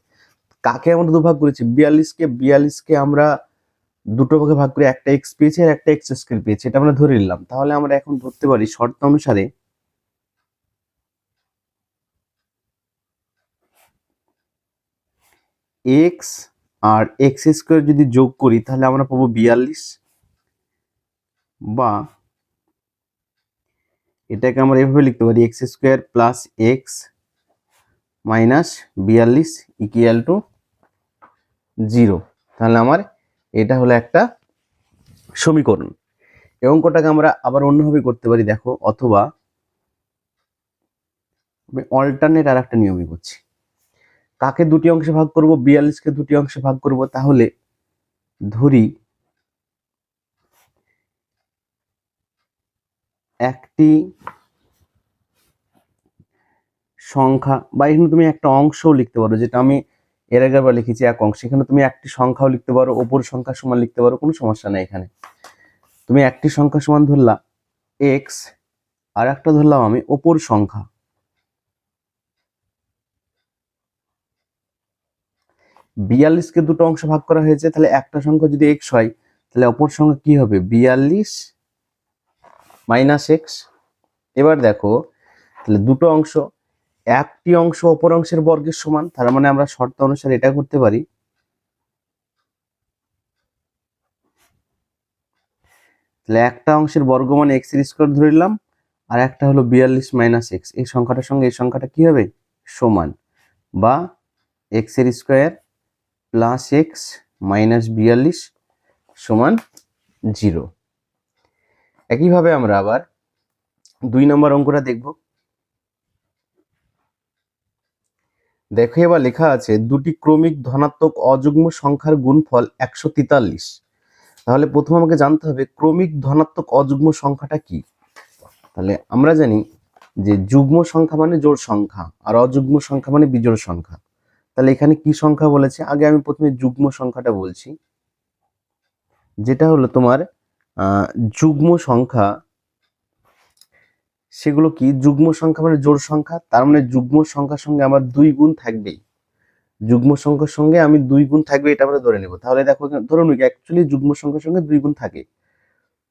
কাকে আমরা দুভাগ করেছি, 42কে আমরা দুটো ভাগে ভাগ করে একটা এক্স পেয়েছি আর একটা এক্স স্কোয়ার পেয়েছি, এটা আমরা ধরে নিলাম। তাহলে আমরা এখন ধরতে পারি শর্ত অনুসারে এক্স আর এক্স স্কোয়ার যদি যোগ করি তাহলে আমরা পাবো 42, বা এটাকে আমরা এভাবে লিখতে পারি x square plus x minus 42 equal to 0। তাহলে আমার এটা হলো একটা সমীকরণ। এই অঙ্কটাকে আমরা আবার অন্যভাবে করতে পারি, দেখো, অথবা আমি অল্টারনেট আর একটা নিয়মই করছি। কাকে দুটি অংশে ভাগ করব, 42কে দুটি অংশে ভাগ করব। তাহলে ধরি একটি সংখ্যা, বা এখানে তুমি একটা অংশও লিখতে পারো, যেটা আমি এর আগেরবার লিখেছি এক অংশ। এখানে তুমি একটি সংখ্যাও লিখতে পারো, অপর সংখ্যা সমান লিখতে পারো, কোনো সমস্যা নেই। এখানে তুমি একটি সংখ্যা সমান ধরলা এক্স, আর একটা ধরলাম আমি অপর সংখ্যা। 42কে দুটো অংশ ভাগ করা হয়েছে, তাহলে একটা সংখ্যা যদি এক্স হয় তাহলে অপর সংখ্যা কি হবে, 42 মাইনাস এক্স। এবার দেখো, তাহলে দুটো অংশ, একটি অংশ অপর অংশের বর্গের সমান, তার মানে আমরা শর্ত অনুসারে এটা করতে পারি, তাহলে একটা অংশের বর্গ মানে এক্স এর স্কোয়ার ধরে নিলাম, আর একটা হলো 42 মাইনাস এক্স। এই সংখ্যাটার সঙ্গে এই সংখ্যাটা কি হবে, সমান, বা এক্স এর স্কোয়ার প্লাস এক্স মাইনাস 42 সমান 0। একইভাবে আমরা আবার 2 নম্বর অঙ্কটা দেখব। দেখো, এবার লেখা আছে দুটি ক্রমিক ধনাত্মক অযুগ্ম সংখ্যার গুণফল 143। তাহলে প্রথমে আমাকে জানতে হবে ক্রমিক ধনাত্মক অযুগ্ম সংখ্যাটা কি। তাহলে আমরা জানি যে যুগ্ম সংখ্যা মানে জোড় সংখ্যা, আর অযুগ্ম সংখ্যা মানে বিজোড় সংখ্যা। তাহলে এখানে কি সংখ্যা বলেছে, আগে আমি প্রথমে যুগ্ম সংখ্যাটা বলছি, যেটা হলো তোমার যুগ্ম সংখ্যা। সেগুলো কি, যুগ্ম সংখ্যা মানে জোড় সংখ্যা, তার মানে যুগ্ম সংখ্যার সঙ্গে আমার 2 গুণ থাকবেই, যুগ্ম সংখ্যার সঙ্গে আমি 2 গুণ থাকবে, এটা আমরা ধরে নেব। তাহলে দেখো, ধরুন অ্যাকচুয়ালি যুগ্ম সংখ্যার সঙ্গে 2 গুণ থাকে।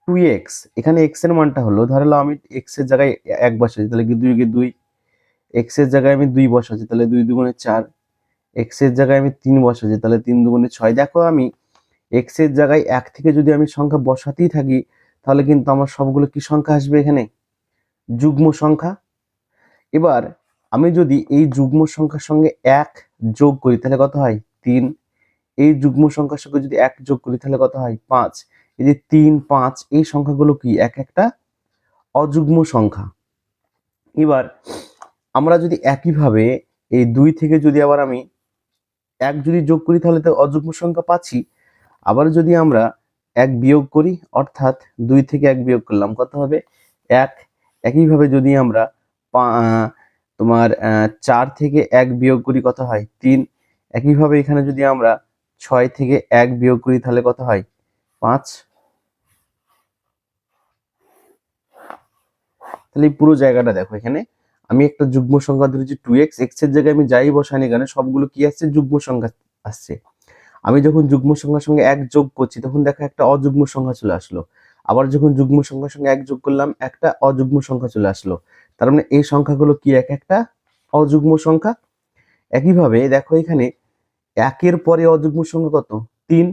2x, এখানে x এর মানটা হলো, ধরলাম আমি x এর জায়গায় 1 বসাচ্ছি, তাহলে কি 2 কে 2, x এর জায়গায় আমি 2 বসাচ্ছি, তাহলে 2 দুগুণে 4, x এর জায়গায় আমি 3 বসাচ্ছি, তাহলে 3 দুগুণে 6। দেখো, আমি x এর জায়গায় 1 থেকে যদি আমি সংখ্যা বসাতেই থাকি, তাহলে কিন্তু আমার সবগুলো কি সংখ্যা আসবে, এখানে যুগ্ম সংখ্যা। এবার আমি যদি এই যুগ্ম সংখ্যার সঙ্গে 1 যোগ করি তাহলে কত হয়, 3। এই যুগ্ম সংখ্যার সঙ্গে যদি 1 যোগ করি তাহলে কত হয়, 5। এই যে 3, 5 এই সংখ্যাগুলো কি এক একটা অযুগ্ম সংখ্যা। এবার আমরা যদি একইভাবে এই 2 থেকে যদি আবার আমি 1 যদি যোগ করি তাহলে তো অযুগ্ম সংখ্যা পাচ্ছি। আবার যদি আমরা 1 বিয়োগ করি, অর্থাৎ 2 থেকে 1 বিয়োগ করলাম, কত হবে, 1। একইভাবে যদি আমরা তোমার 4 থেকে 1 বিয়োগ করি, কত হয়, 3। একইভাবে এখানে যদি আমরা 6 থেকে 1 বিয়োগ করি তাহলে কত হয়, 5। তাহলে এই পুরো জায়গাটা দেখো, এখানে আমি একটা যুগ্ম সংখ্যা ধরেছি 2x, x এর জায়গায় আমি যাই বসাইনি কেন সবগুলো কি আসছে, যুগ্ম সংখ্যা আসছে। আমি যখন যুগ্ম সংখ্যার সঙ্গে 1 যোগ করছি তখন দেখো একটা অযুগ্ম সংখ্যা চলে আসলো। আবার যখন যুগ্ম সংখ্যার সঙ্গে 1 যোগ করলাম একটা অযুগ্ম সংখ্যা চলে আসলো। তার মানে এই সংখ্যাগুলো কি এক একটা অযুগ্ম সংখ্যা। একইভাবে দেখো, এখানে 1 এর পরে অযুগ্ম সংখ্যা কত, 3,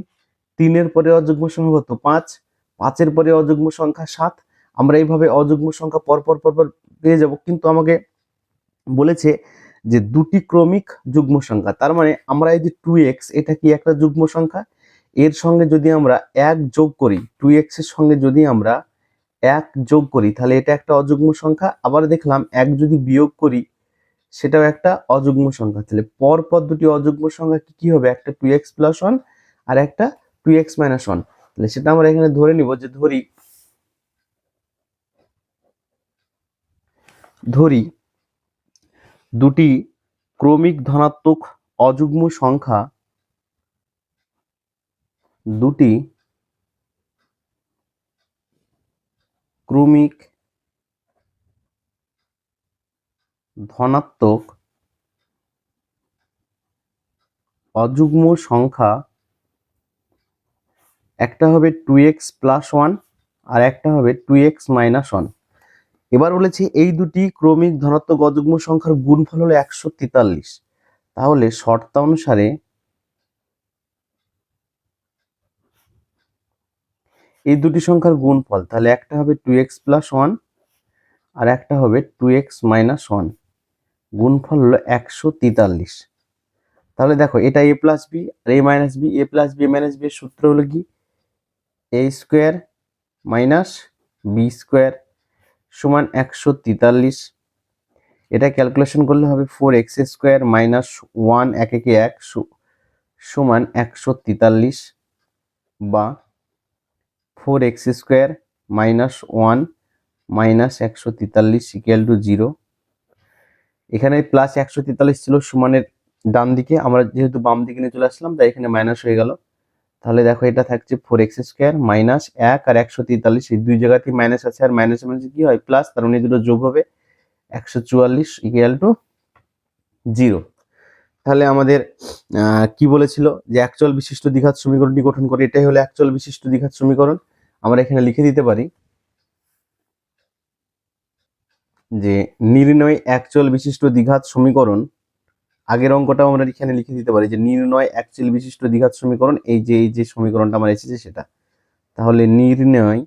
3-এর পরে অযুগ্ম সংখ্যা কত 5, 5-এর পরে অযুগ্ম সংখ্যা 7। আমরা এইভাবে অযুগ্ম সংখ্যা পরপর পরপর পেয়ে যাব, কিন্তু আমাকে বলেছে যে দুটি ক্রমিক যুগ্ম সংখ্যা, তার মানে আমরা এই যে 2x এটা কি একটা যুগ্ম সংখ্যা, এর সঙ্গে যদি আমরা 1 যোগ করি, 2x এর সঙ্গে যদি আমরা 1 যোগ করি তাহলে এটা একটা অযুগ্ম সংখ্যা। আবার দেখলাম 1 যদি বিয়োগ করি সেটাও একটা অযুগ্ম সংখ্যা। তাহলে পরপর দুটি অযুগ্ম সংখ্যা কি হবে, একটা 2x প্লাস 1 আর একটা 2x মাইনাস 1। তাহলে সেটা আমরা এখানে ধরে নিব যে ধরি দুটি ক্রমিক ধনাত্মক অযুগ্ম সংখ্যা, দুটি ক্রমিক ধনাত্মক অযুগ্ম সংখ্যা, একটা হবে 2x প্লাস 1 আর একটা হবে 2x মাইনাস 1। এবার বলেছি এই দুটি ক্রমিক ধনাত্মক অযুগ্ম সংখ্যার গুণফল হলো 143। তাহলে শর্তানুসারে এই দুটি সংখ্যার গুণফল, তাহলে একটা হবে 2x প্লাস 1 আর একটা হবে 2x মাইনাস 1, গুণফল হলো 143। তাহলে দেখো এটা a প্লাস বি আর a minus b, a plus b minus b এর সূত্র হলো কি a square minus b square সমান 143। এটা ক্যালকুলেশন করলে হবে 4x স্কোয়ার মাইনাস 1 1 একে 1 সমান 143, বা 4x square minus 1 minus 143 equal to 0। এখানে প্লাস 143 ছিল সমানের ডান দিকে, আমরা যেহেতু বাম দিকে নিয়ে চলে আসলাম তাই এখানে মাইনাস হয়ে গেল। তাহলে দেখো এটা থাকছে 4x স্কোয়ার মাইনাস 1 আর 143, এই দুই জায়গাতেই মাইনাস আছে, আর মাইনাস মাইনাস কি হয় প্লাস, তার মানে দুটো যোগ হবে 144 ইকুয়াল টু 0। তাহলে আমাদের কি বলেছিল যে একচল বিশিষ্ট দ্বিঘাত সমীকরণটি গঠন করে, এটাই হলো একচল বিশিষ্ট দ্বিঘাত সমীকরণ। আমরা এখানে লিখে দিতে পারি যে নির্ণয় একচল বিশিষ্ট দ্বিঘাত সমীকরণ। আগের অঙ্কটাও আমরা এখানে লিখে দিতে পারি যে নির্ণয় একচল বিশিষ্ট দ্বিঘাত সমীকরণ, এই যে সমীকরণটা আমার এসেছে সেটা। তাহলে নির্ণয়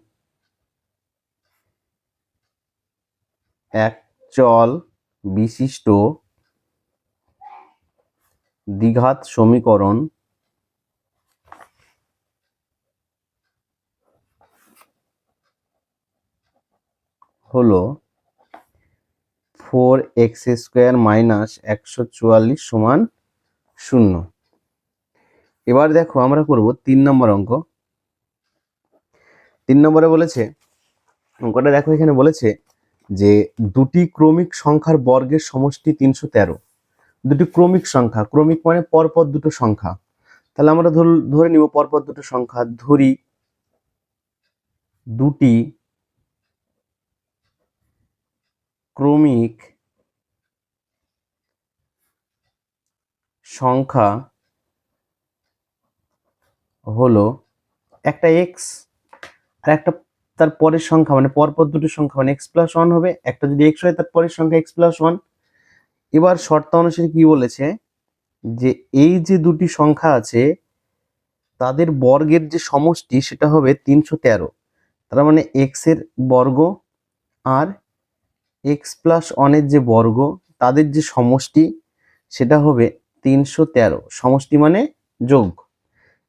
একচল বিশিষ্ট দ্বিঘাত সমীকরণ হলো 4x স্কোয়ার মাইনাস 144 সমান 0। এবার দেখো আমরা করব 3 নম্বর অঙ্ক। 3 নম্বরে বলেছে, অঙ্কটা দেখো এখানে বলেছে যে দুটি ক্রমিক সংখ্যার বর্গের সমষ্টি 313। দুটি ক্রমিক সংখ্যা, ক্রমিক মানে পরপর দুটো সংখ্যা, তাহলে আমরা ধরে নিব পরপর দুটো সংখ্যা, ধরি দুটি ক্রমিক সংখ্যা হলো একটা এক্স আর একটা তার পরের সংখ্যা, মানে পরপর দুটো সংখ্যা মানে এক্স প্লাস 1 হবে, একটা যদি এক্স হয় তার পরের সংখ্যা এক্স প্লাস 1। এবার শর্ত অনুসারে কি বলেছে যে এই যে দুটি সংখ্যা আছে তাদের বর্গের যে সমষ্টি সেটা হবে 313। তার মানে এক্স এর বর্গ আর এক্স প্লাস 1 এর যে বর্গ তাদের যে সমষ্টি সেটা হবে 313, সমষ্টি মানে যোগ।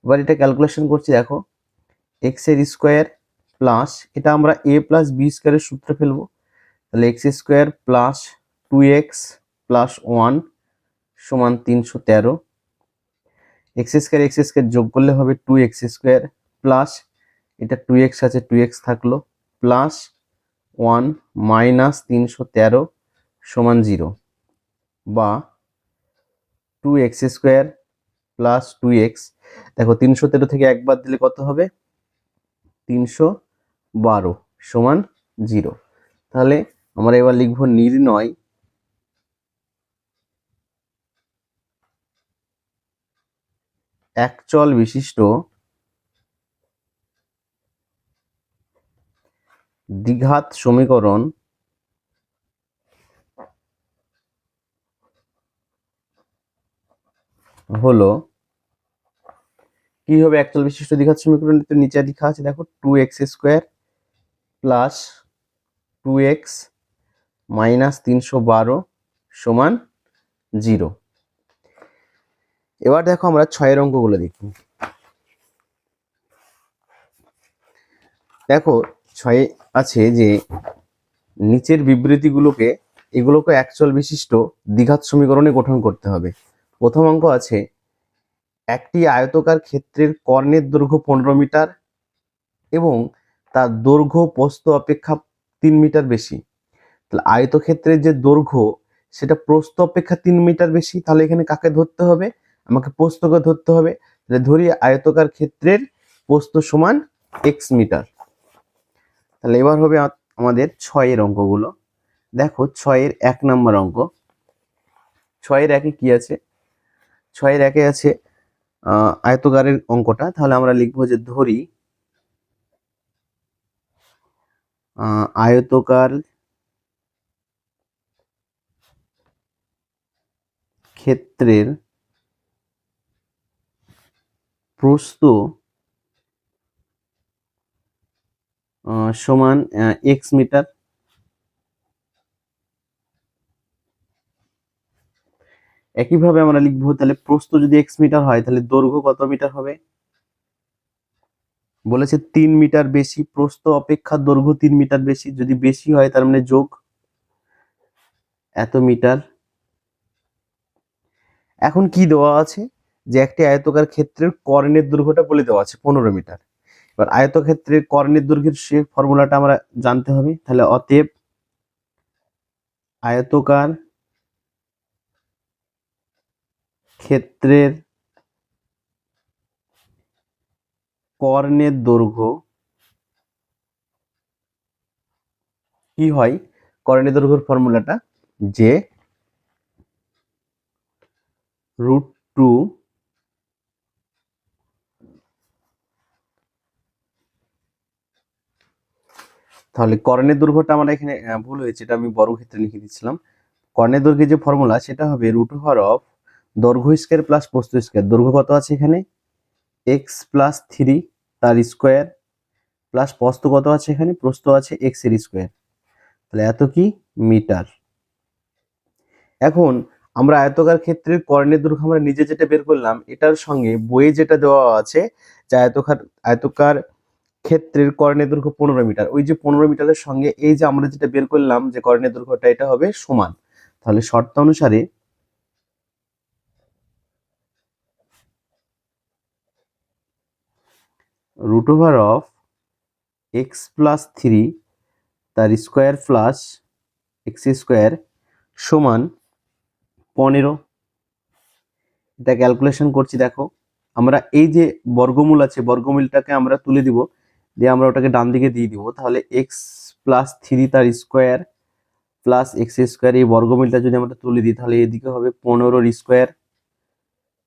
এবার এটা ক্যালকুলেশন করছি, দেখো এক্স এর স্কোয়ার প্লাস, এটা আমরা এ প্লাস বি স্কোয়ারের সূত্রে ফেলবো, তাহলে x square plus 2x plus 1 সমান 313। এক্স স্কোয়ার যোগ করলে হবে 2x স্কোয়ার প্লাস এটা 2x আছে 2x থাকলো প্লাস 1 মাইনাস 313 সমান 0, বা 2x স্কোয়ার প্লাস 2x, দেখো 313 থেকে একবার দিলে কত হবে 312 সমান 0। তাহলে আমরা এবার লিখব নির্ণয় একচল বিশিষ্ট দ্বিঘাত সমীকরণ হলো কি হবে একচল বিশিষ্ট দ্বিঘাত সমীকরণের তো নিচে লেখা আছে দেখো 2x² প্লাস 2x মাইনাস 312 সমান 0। এবার দেখো আমরা 6 অঙ্কগুলো দেখি। দেখো 6 আছে যে নিচের বিবৃতিগুলোকে এগুলোকে একচল বিশিষ্ট দ্বিঘাত সমীকরণে গঠন করতে হবে। প্রথম অঙ্ক আছে একটি আয়তকার ক্ষেত্রের কর্ণের দৈর্ঘ্য 15 মিটার এবং তার দৈর্ঘ্য প্রস্থ অপেক্ষা 3 মিটার বেশি। তাহলে আয়তক্ষেত্রের যে দৈর্ঘ্য সেটা প্রস্থ অপেক্ষা 3 মিটার বেশি, তাহলে এখানে কাকে ধরতে হবে? আমাকে প্রস্থকে ধরতে হবে। তাহলে ধরি আয়তকার ক্ষেত্রের প্রস্থ সমান x মিটার। তাহলে এবার হবে আমাদের 6 অঙ্কগুলো। দেখো 6 1 নম্বর অঙ্ক। 6 1 কি আছে? 6 1 আছে আয়তকারের অঙ্কটা। তাহলে আমরা লিখবো যে ধরি আয়তকার ক্ষেত্রের প্রস্থ সমান x মিটার। একইভাবে আমরা লিখবো তাহলে প্রস্থ যদি x মিটার হয় তাহলে দৈর্ঘ্য কত মিটার হবে? বলেছে 3 মিটার বেশি, প্রস্থ অপেক্ষা দৈর্ঘ্য 3 মিটার বেশি। যদি বেশি হয় তার মানে যোগ এত মিটার। এখন কি দেওয়া আছে? যে একটি আয়তকার ক্ষেত্রের কর্ণের দৈর্ঘ্যটা বলে দেওয়া আছে 15 মিটার। এবার আয়তক্ষেত্রের কর্ণের দৈর্ঘ্যের সে ফর্মুলাটা আমরা জানতে হবে। তাহলে অতএব আয়তকার ক্ষেত্রের কর্ণের দৈর্ঘ্য কি হয়? কর্ণের দৈর্ঘ্যের ফর্মুলাটা যে √2 তাহলে কর্ণের দৈর্ঘ্যটা আমরা এখানে ভুল হয়েছে, এটা আমি বর্গক্ষেত্রে লিখে দিচ্ছিলাম। কর্ণের দৈর্ঘ্যের যে ফর্মুলা সেটা হবে √2 দৈর্ঘ্য স্কয়ার প্লাস প্রস্থ স্কয়ার। দৈর্ঘ্য কত আছে এখানে? x প্লাস 3 তার স্কয়ার প্লাস প্রস্থ কত আছে এখানে? প্রস্থ আছে x এর স্কয়ার। তাহলে এত কি মিটার। এখন আমরা আয়তকার ক্ষেত্রের কর্ণের দৈর্ঘ্য আমরা নিজে যেটা বের করলাম এটার সঙ্গে বইয়ে যেটা দেওয়া আছে যে আয়তকার ক্ষেত্রের কর্ণের দৈর্ঘ্য 15 মিটার, ওই যে 15 মিটারের সঙ্গে এই যে আমরা যেটা বের করলাম যে কর্ণের দৈর্ঘ্যটা এটা হবে সমান। তাহলে শর্ত অনুসারে √x প্লাস 3 তার স্কয়ার প্লাস x স্কয়ার সমান 15। এটা ক্যালকুলেশন করছি। দেখো আমরা এই যে বর্গমূল আছে বর্গমূলটাকে আমরা তুলে দিব, দিয়ে আমরা ওটাকে ডান দিকে দিয়ে দিব। তাহলে x প্লাস 3 তার স্কয়ার প্লাস x স্কয়ার, এই বর্গমূলটা যদি আমরা তুলে দিই তাহলে এদিকে হবে 15 স্কয়ার,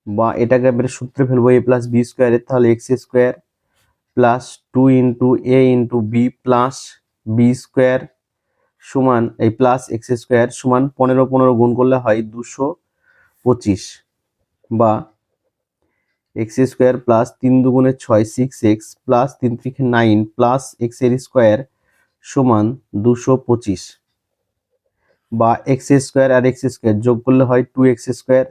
বা এটাকে আমরা সূত্রে ফেলবো a প্লাস বি স্কয়ারের। তাহলে x square plus 2 into a into B plus b square সমান এই প্লাস এক্স স্কয়ার সমান 15 15 গুণ করলে হয় 225, বা এক্স স্কয়ার প্লাস 3 দুগুণে 6 6x প্লাস 3 3 9 প্লাস এক্স এর স্কয়ার সমান 225, বা এক্স স্কয়ার আর এক্স স্কয়ার যোগ করলে হয় 2x স্কয়ার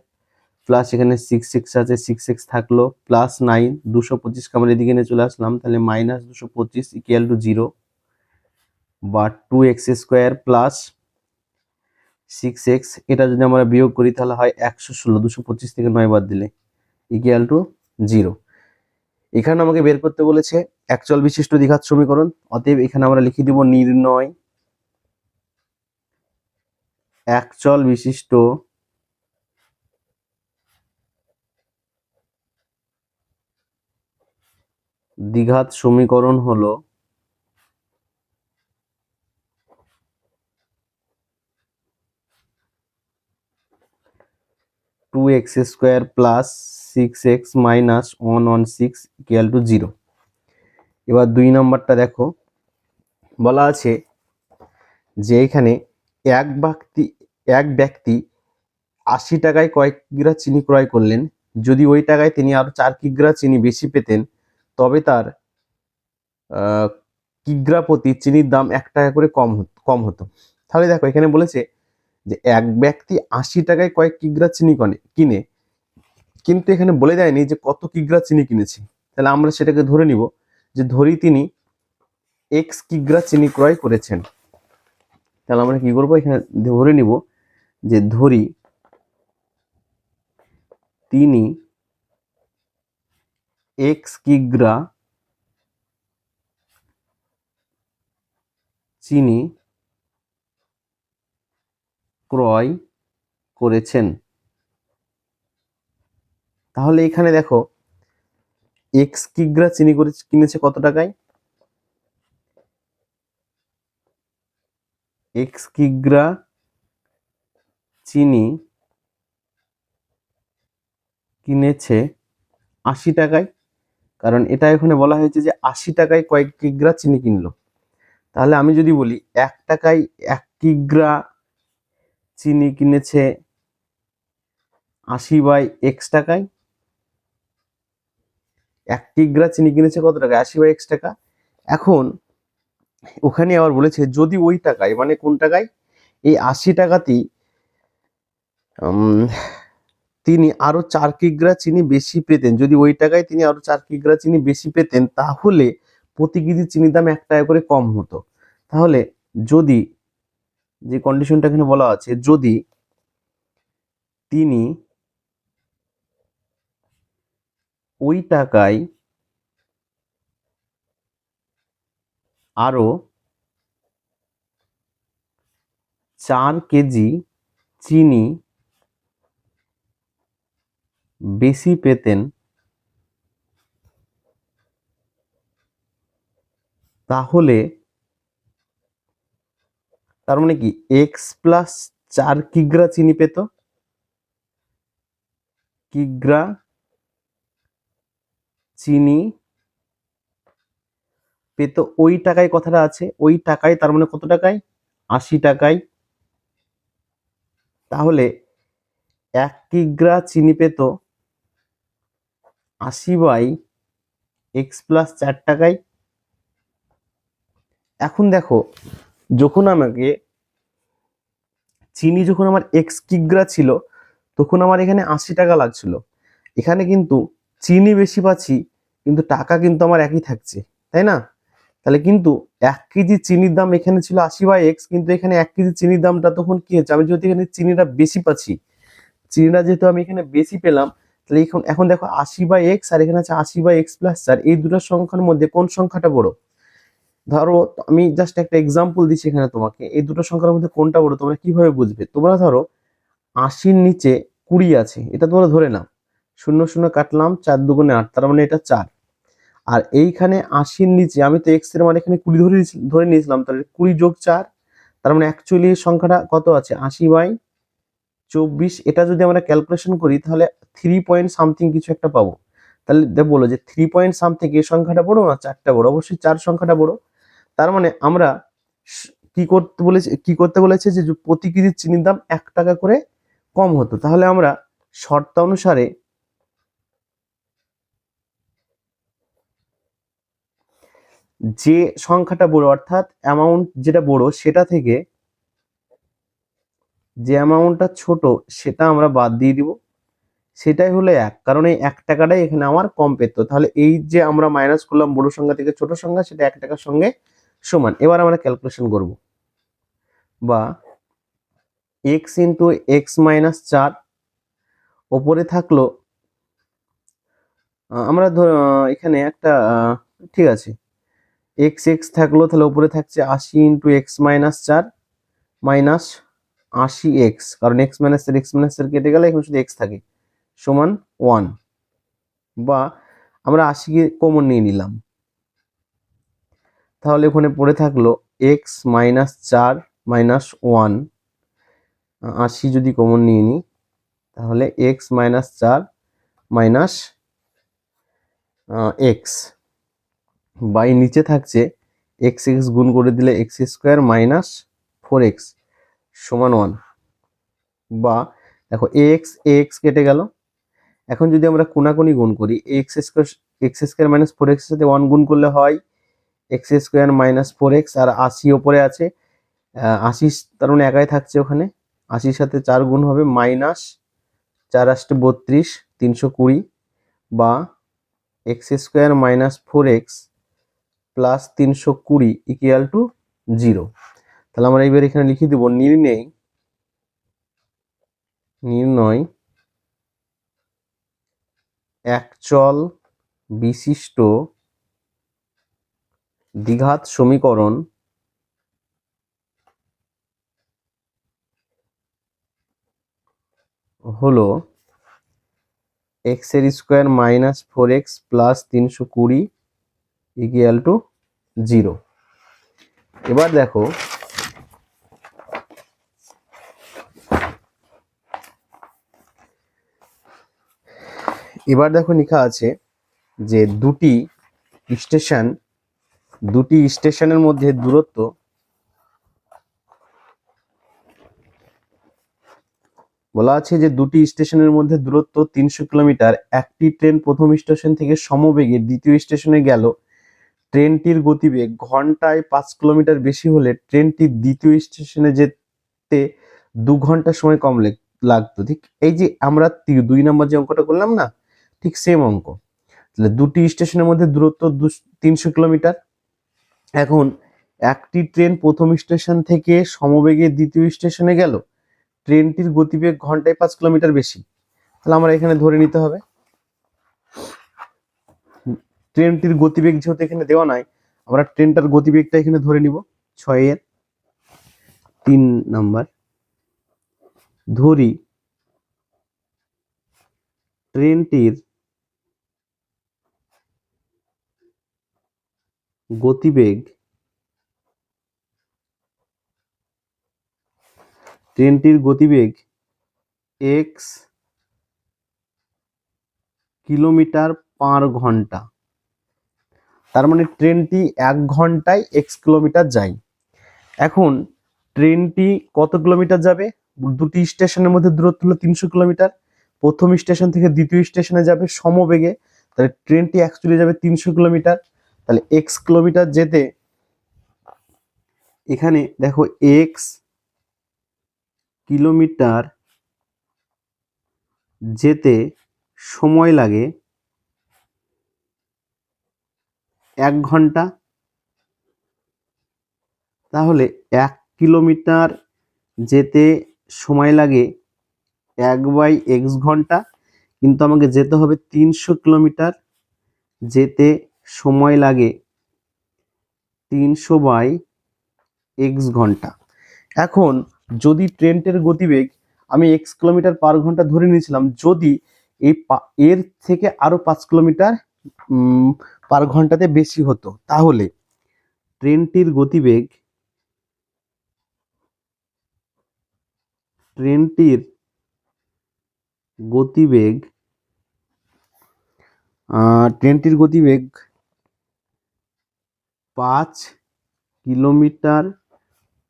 প্লাস এখানে 6x আছে 6x থাকলো প্লাস 9 225 কে আমরা এদিকে নিয়ে চলে আসলাম, তাহলে মাইনাস 225 ইকুয়াল টু 0, বা 2x স্কয়ার প্লাস 6x এটা যদি আমরা বিয়োগ করি তাহলে হয় 116, 225 থেকে 9 বাদ দিলে ইকুয়াল টু 0। এখানে আমাকে বের করতে বলেছে একচল বিশিষ্ট দ্বিঘাত সমীকরণ। অতএব এখানে আমরা লিখে দিব নির্ণয় একচল বিশিষ্ট দ্বিঘাত সমীকরণ হলো 2x square plus 6x minus 116 equal to 0। এবার 2 নম্বরটা দেখো, বলা আছে যে এখানে এক ব্যক্তি 80 টাকায় কয়েক কিগ্রা চিনি ক্রয় করলেন। যদি ওই টাকায় তিনি আরো 4 কিগ্রা চিনি বেশি পেতেন তবে তার কিগ্রা প্রতি চিনির দাম 1 টাকা করে কম হতো। তাহলে দেখো এখানে বলেছে যে এক ব্যক্তি 80 টাকায় কয়েক কিগ্রা চিনি কিনে, কিন্তু এখানে বলে দেয়নি যে কত কিগ্রা চিনি কিনেছে। তাহলে আমরা সেটাকে ধরে নিব যে ধরি তিনি এক্স কিগ্রা চিনি ক্রয় করেছেন। তাহলে আমরা কি করবো, এখানে ধরে নিব যে ধরি তিনি এক্স কিগ্রা চিনি ক্রয় করেছেন। তাহলে এখানে দেখো এক্স কিগ্রা চিনি কিনেছে কত টাকায়, এক্স কিগ্রা চিনি কিনেছে 80 টাকায়, কারণ এটা এখানে বলা হয়েছে যে 80 টাকায় কয়েক কিগ্রা চিনি কিনলো। তাহলে আমি যদি বলি 1 টাকায় 1 কিগ্রা চিনি কিনেছে 80/x টাকায়, 1 কিগ্রা চিনি কিনেছে কত টাকা, 80/x টাকা। এখন ওখানে আবার বলেছে যদি ওই টাকায়, মানে কোন টাকায়, এই 80 টাকাতেই তিনি আরো 4 কিগ্রা চিনি বেশি পেতেন, যদি ওই টাকায় তিনি আরো 4 কিগ্রা চিনি বেশি পেতেন তাহলে প্রতি কেজি চিনির দাম 1 টাকা করে কম হতো। তাহলে যদি, যে কন্ডিশনটা এখানে বলা আছে, যদি তিনি ওই টাকায় আরো 4 কেজি চিনি বেশি পেতেন তাহলে, তার মানে কি এক্স প্লাস 4 কিগ্রা চিনি পেত, কিগ্রা চিনি পেত ওই টাকায়, কথাটা আছে ওই টাকায়, তার মানে কত টাকায়, 80 টাকায়। তাহলে 1 কিগ্রা চিনি পেত 80/x প্লাস 4 টাকায়। এখন দেখো যখন আমাকে চিনি, যখন আমার এক্স কিগ্রা ছিল তখন আমার এখানে 80 টাকা লাগছিল, এখানে কিন্তু চিনি বেশি পাচ্ছি কিন্তু টাকা কিন্তু আমার একই থাকছে, তাই না? তাহলে কিন্তু 1 কেজি চিনির দাম এখানে ছিল 80/x, কিন্তু এখানে 1 কেজি চিনির দামটা তখন কি হচ্ছে, আমি যদি এখানে চিনিটা বেশি পাচ্ছি, চিনিটা যেহেতু আমি এখানে বেশি পেলাম, তাহলে এখন দেখো 80/x আর এখানে আছে 80/x প্লাস 4, এই দুটো সংখ্যার মধ্যে কোন সংখ্যাটা বড়? ধরো আমি জাস্ট একটা এক্সাম্পল দিচ্ছি এখানে তোমাকে, এই দুটো সংখ্যার মধ্যে কোনটা বড় তোমরা কিভাবে বুঝবে? তোমরা ধরো 80-র নিচে 20 আছে, এটা তোমরা ধরে নাও, 0 0 কাটলাম, 4 2 8, তার মানে এটা 4। আর এইখানে 80-র নিচে আমি তো এক্স এর মানে এখানে 20 ধরে নিয়েছিলাম, তাহলে 20 যোগ 4, তার মানে অ্যাকচুয়ালি সংখ্যাটা কত আছে, 80/24। এটা যদি আমরা ক্যালকুলেশন করি তাহলে 3 পয়েন্ট সামথিং কিছু একটা পাবো। তাহলে বলো যে 3 পয়েন্ট সামথিং এই সংখ্যাটা বড় না 4টা বড়? অবশ্যই 4 সংখ্যাটা বড়। তার মানে আমরা কি করতে বলেছে যে প্রতি কেজি চিনির দাম 1 টাকা করে কম হতো। তাহলে আমরা শর্তানুসারে যে সংখ্যাটা বড়, অর্থাৎ অ্যামাউন্ট যেটা বড় সেটা থেকে যে অ্যামাউন্টটা ছোট সেটা আমরা বাদ দিয়ে দিব, সেটাই হলো 1, কারণ এই 1 টাকাটাই এখানে আমার কম পেত। তাহলে এই যে আমরা মাইনাস করলাম বড় সংখ্যা থেকে ছোট সংখ্যা, সেটা 1 টাকার সঙ্গে সমান। এবার আমরা ক্যালকুলেশন করব, বা x ইন্টু x মাইনাস 4, ওপরে থাকলো আমরা এখানে একটা ঠিক আছে এক্স এক্স থাকলো, তাহলে উপরে থাকছে 80 into x minus 4 minus 80x, কারণ এক্স মাইনাস কেটে গেলে এখন শুধু এক্স থাকে, সমান 1। বা আমরা 80কে কমন নিয়ে নিলাম, তাহলে ওখানে পড়ে থাকলো এক্স মাইনাস 4 মাইনাস 1। 80 যদি কমন নিয়ে নিই তাহলে x minus 4 minus x, by নিচে থাকছে এক্স এক্স গুণ করে দিলে এক্স স্কোয়ার মাইনাস 4x সমান 1। বা দেখো এক্স এক্স কেটে গেল, এখন যদি আমরা কোনাকুনি গুণ করি, এক্স স্কোয়ার মাইনাস ফোর এক্সের সাথে 1 গুণ করলে হয় X square minus four X, আর 80 ওপরে আছে, 80 তার মানে একাই থাকছে ওখানে, 80-র সাথে 4 গুণ হবে মাইনাস 4 8 32 320, বা x square minus four x plus 320 equal to 0। তাহলে আমরা এইবার এখানে লিখে দেব নির্ণয় একচল বিশিষ্ট দ্বিঘাত সমীকরণ হলো এক্স এর square minus four x plus 320 equal to 0। এবার দেখো লেখা আছে যে দুটি স্টেশনের মধ্যে দূরত্ব বলা আছে যে দুটি স্টেশনের মধ্যে দূরত্ব 300 কিলোমিটার। একটি ট্রেন প্রথম স্টেশন থেকে সমবেগে দ্বিতীয় স্টেশনে গেল। ট্রেনটির গতিবেগ ঘন্টায় 5 কিলোমিটার বেশি হলে ট্রেনটি দ্বিতীয় স্টেশনে যেতে 2 ঘন্টা সময় কম লাগতো। ঠিক এই যে আমরা 2 নম্বর যে অঙ্কটা করলাম না, ঠিক সেম অঙ্ক। তাহলে দুটি স্টেশনের মধ্যে দূরত্ব 300 কিলোমিটার। এখন একটি ট্রেন প্রথম স্টেশন থেকে সমবেগে দ্বিতীয় স্টেশনে গেল, ট্রেনটির গতিবেগ ঘন্টায় 5 কিলোমিটার বেশি। তাহলে আমরা এখানে ধরে নিতে হবে ট্রেনটির গতিবেগ যেহেতু এখানে দেওয়া নাই, আমরা ট্রেনটার গতিবেগটা এখানে ধরে নিব। 6 এর 3 নাম্বার ধরি ট্রেনটির গতিবেগ x কিলোমিটার পার ঘন্টা। তার মানে ট্রেনটি 1 ঘন্টায় x কিলোমিটার যায়। এখন ট্রেনটি কত কিলোমিটার যাবে? দুটি স্টেশনের মধ্যে দূরত্ব হলো 300 কিলোমিটার। প্রথম স্টেশন থেকে দ্বিতীয় স্টেশনে যাবে সমবেগে, তাহলে ট্রেনটি অ্যাকচুয়ালি যাবে 300 কিলোমিটার। তাহলে x কিলোমিটার যেতে, এখানে দেখো x কিলোমিটার যেতে সময় লাগে 1 ঘন্টা। তাহলে 1 কিলোমিটার যেতে সময় লাগে 1/x ঘন্টা, কিন্তু আমাকে যেতে হবে 300 কিলোমিটার, যেতে সময় লাগে 300/x ঘন্টা। এখন যদি ট্রেনটির গতিবেগ আমি x কিলোমিটার পার ঘন্টা ধরে নিয়েছিলাম, যদি এর থেকে আরো 5 কিলোমিটার পার ঘন্টাতে বেশি হতো, তাহলে ট্রেনটির গতিবেগ 5 কিলোমিটার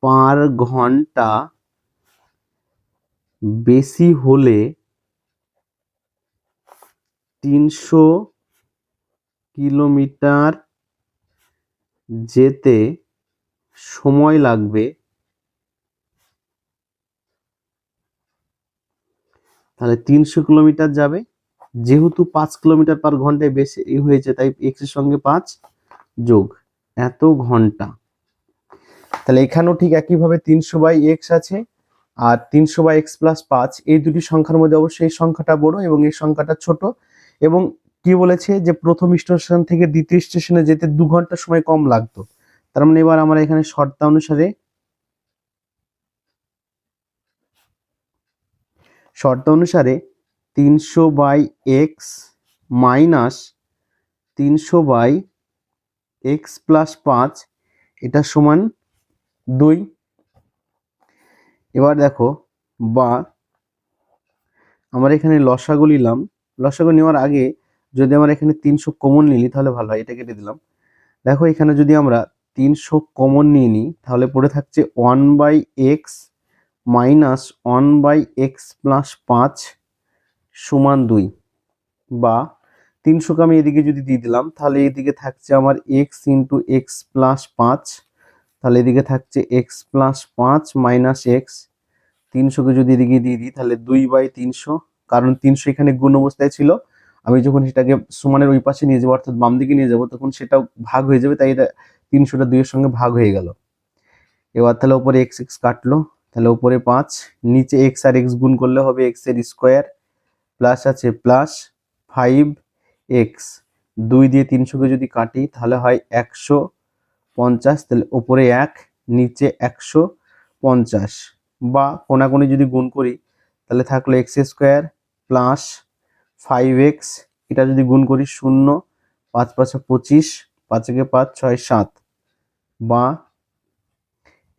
পার ঘন্টা বেশি হলে 300 কিলোমিটার যেতে সময় লাগবে, তাহলে 300 কিলোমিটার যাবে, যেহেতু 5 কিলোমিটার পার ঘন্টায় বেশি হয়েছে, তাই x এর সঙ্গে 5 যোগ এত ঘন্টা। তাহলে এখানেও ঠিক একইভাবে 300/x আছে, আর 300/x প্লাস 5, এই দুটি সংখ্যার মধ্যে অবশ্যই এই সংখ্যাটা বড় এবং এই সংখ্যাটা ছোট। এবং কি বলেছে যে প্রথম স্টেশন থেকে দ্বিতীয় স্টেশনে যেতে 2 ঘন্টা সময় কম লাগতো। তার মানে এবার আমরা এখানে শর্ত অনুসারে 300/x মাইনাস 300/x প্লাস 5 এটা সমান 2। এবার দেখো, বা আমরা এখানে লসাগু নিলাম। লসাগু নেওয়ার আগে যদি আমরা এখানে 300 কমন নিই তাহলে ভালো হয়, এটা কেটে দিলাম। দেখো এখানে যদি আমরা 300 কমন নিয়ে নিই, তাহলে পড়ে থাকছে 1/x মাইনাস 1/x প্লাস 5 সমান 2। বা 300কে আমি এদিকে যদি দিয়ে দিলাম তাহলে এদিকে থাকছে আমার এক্স ইন্টু এক্স প্লাস 5, তাহলে এদিকে থাকছে এক্স প্লাস 5 মাইনাস এক্স। 300কে যদি এদিকে দিয়ে দিই তাহলে 2/300, কারণ 300 এখানে গুণ অবস্থায় ছিল, আমি যখন সেটাকে সমানের ওই পাশে নিয়ে যাবো অর্থাৎ বাম দিকে নিয়ে যাবো তখন সেটা ভাগ হয়ে যাবে, তাই এটা 300টা 2 এর সঙ্গে ভাগ হয়ে গেল। এবার তাহলে উপরে এক্স এক্স কাটলো, তাহলে উপরে 5, নিচে এক্স আর এক্স গুণ করলে হবে এক্স এর স্কোয়ার, প্লাস আছে প্লাস 5x, 2 দিয়ে 300কে যদি কাটি তাহলে হয় 150, তাহলে উপরে 1 নিচে 150, বা কোনাকুনি যদি গুণ করি তাহলে থাকলো এক্স স্কোয়ার প্লাস 5x, এটা যদি গুণ করি 0, 5 5 25, 5 একে 5 6 7, বা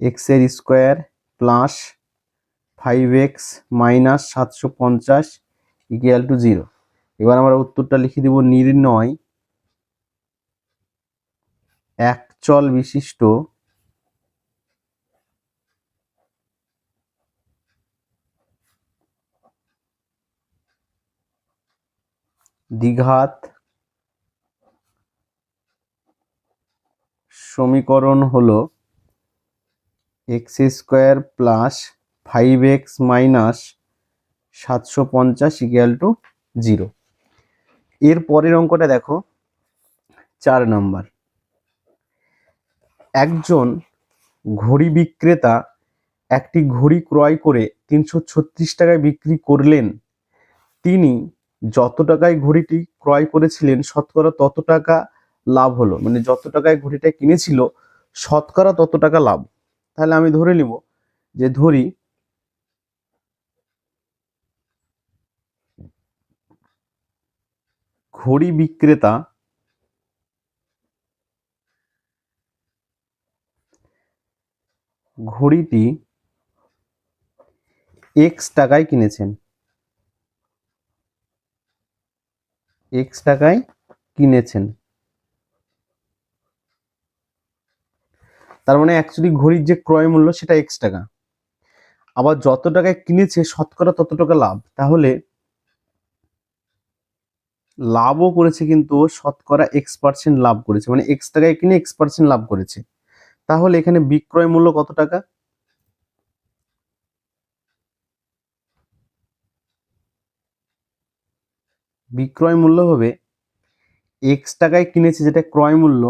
এক্স এর square plus 5x minus 750 equal to 0। এবার আমরা উত্তরটা লিখে দিব, নির্ণয় একচল বিশিষ্ট দ্বিঘাত সমীকরণ হলো x square plus 5x minus 750 equal to 0। এর পরের অঙ্কটা দেখো, 4 নাম্বার। একজন ঘড়ি বিক্রেতা একটি ঘড়ি ক্রয় করে 336 টাকায় বিক্রি করলেন। তিনি যত টাকায় ঘড়িটি ক্রয় করেছিলেন শতকরা তত টাকা লাভ হলো, মানে যত টাকায় ঘড়িটা কিনেছিল শতকরা তত টাকা লাভ। তাহলে আমি ধরে নিব যে ধরি ঘড়ি বিক্রেতা ঘড়িটি এক্স টাকায় কিনেছেন, এক্স টাকায় কিনেছেন। তার মানে অ্যাকচুয়ালি ঘড়ির যে ক্রয় মূল্য সেটা এক্স টাকা, আবার যত টাকায় কিনেছে শতকরা তত টাকা লাভ, তাহলে লাভও করেছে কিন্তু শতকরা x% লাভ করেছে, মানে এক্স টাকায় কিনে x% লাভ করেছে। তাহলে এখানে বিক্রয় মূল্য কত টাকা? বিক্রয় মূল্য হবে এক্স টাকায় কিনেছে যেটা ক্রয় মূল্য,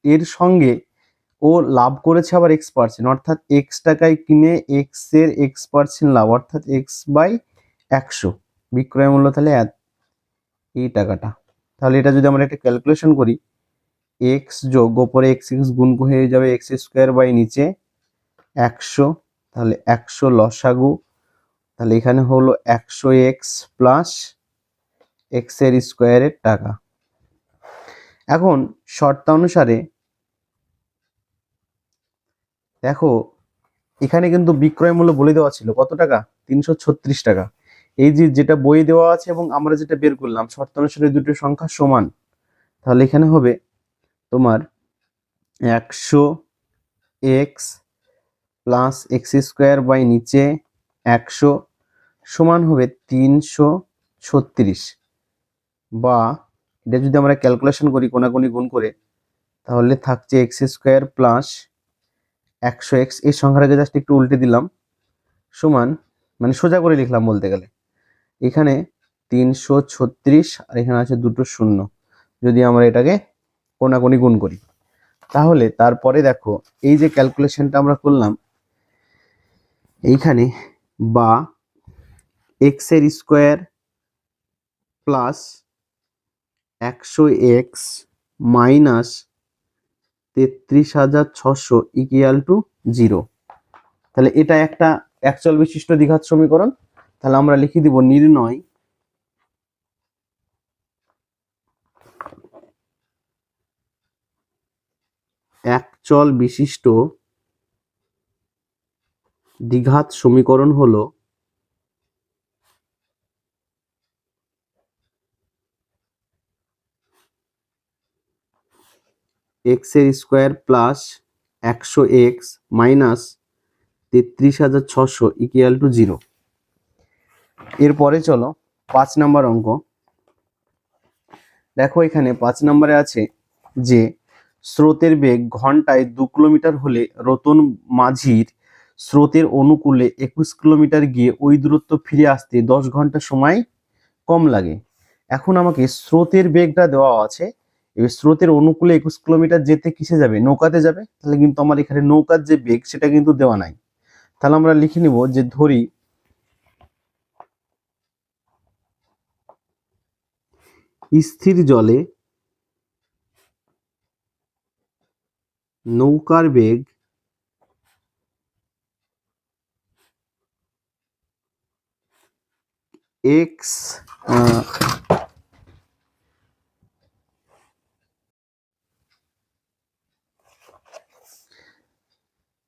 এর সঙ্গে ও লাভ করেছে আবার x%, অর্থাৎ এক্স টাকায় কিনে এক্স এর x% লাভ, অর্থাৎ x/100 বিক্রয় মূল্য। তাহলে এই টাকাটা, তাহলে এটা যদি আমরা একটা ক্যালকুলেশন করি, এক্স যোগ ওপরে এক্স এক্স গুণ হয়ে যাবে এক্স স্কোয়ার বাই নিচে 100, তাহলে 100 লসাগু, তাহলে এখানে হলো 100x প্লাস এক্স এর স্কোয়ারের টাকা। এখন শর্তানুসারে দেখো এখানে কিন্তু বিক্রয় মূল্য বলে দেওয়া ছিল কত টাকা, 336 টাকা। এই যে যেটা বই দেওয়া আছে এবং আমরা যেটা বের করলাম শর্তানুসারে দুটো সংখ্যা সমান, তাহলে এখানে হবে তোমার 100x plus x square by নিচে 100 সমান হবে 336, বা এটা যদি আমরা ক্যালকুলেশন করি কোনাকুনি গুণ করে তাহলে থাকছে এক্স স্কোয়ার প্লাস 100x, এই সংখ্যাটাকে জাস্ট একটু উল্টে দিলাম, সমান মানে সোজা করে লিখলাম বলতে গেলে, এখানে 336 আর এখানে আছে দুটো শূন্য, যদি আমরা এটাকে কোনাকুনি গুণ করি তাহলে তারপরে দেখো এই যে ক্যালকুলেশনটা আমরা করলাম এইখানে, বা এক্স এর square plus 100x minus 33,600 equal to 0। তাহলে এটা একটা একচল বিশিষ্ট দ্বিঘাত সমীকরণ। তাহলে আমরা লিখে দিব, নির্ণয় একচল বিশিষ্ট দ্বিঘাত সমীকরণ হলো এক্স এর square plus 100x minus 33,600 equal to 0। এরপরে চলো 5 নাম্বার অঙ্ক। দেখো এখানে 5 নম্বরে আছে যে স্রোতের বেগ ঘন্টায় 2 কিলোমিটার হলে রতন মাঝির স্রোতের অনুকূলে 21 কিলোমিটার গিয়ে ওই দূরত্ব ফিরে আসতে 10 ঘন্টা সময় কম লাগে। এখন আমাকে স্রোতের বেগটা দেওয়া আছে, এবার স্রোতের অনুকূলে 21 কিলোমিটার যেতে কিসে যাবে, নৌকাতে যাবে। তাহলে কিন্তু আমার এখানে নৌকার যে বেগ সেটা কিন্তু দেওয়া নাই। তাহলে আমরা লিখে নিব যে ধরি স্থির জলে নৌকার বেগ এক্স,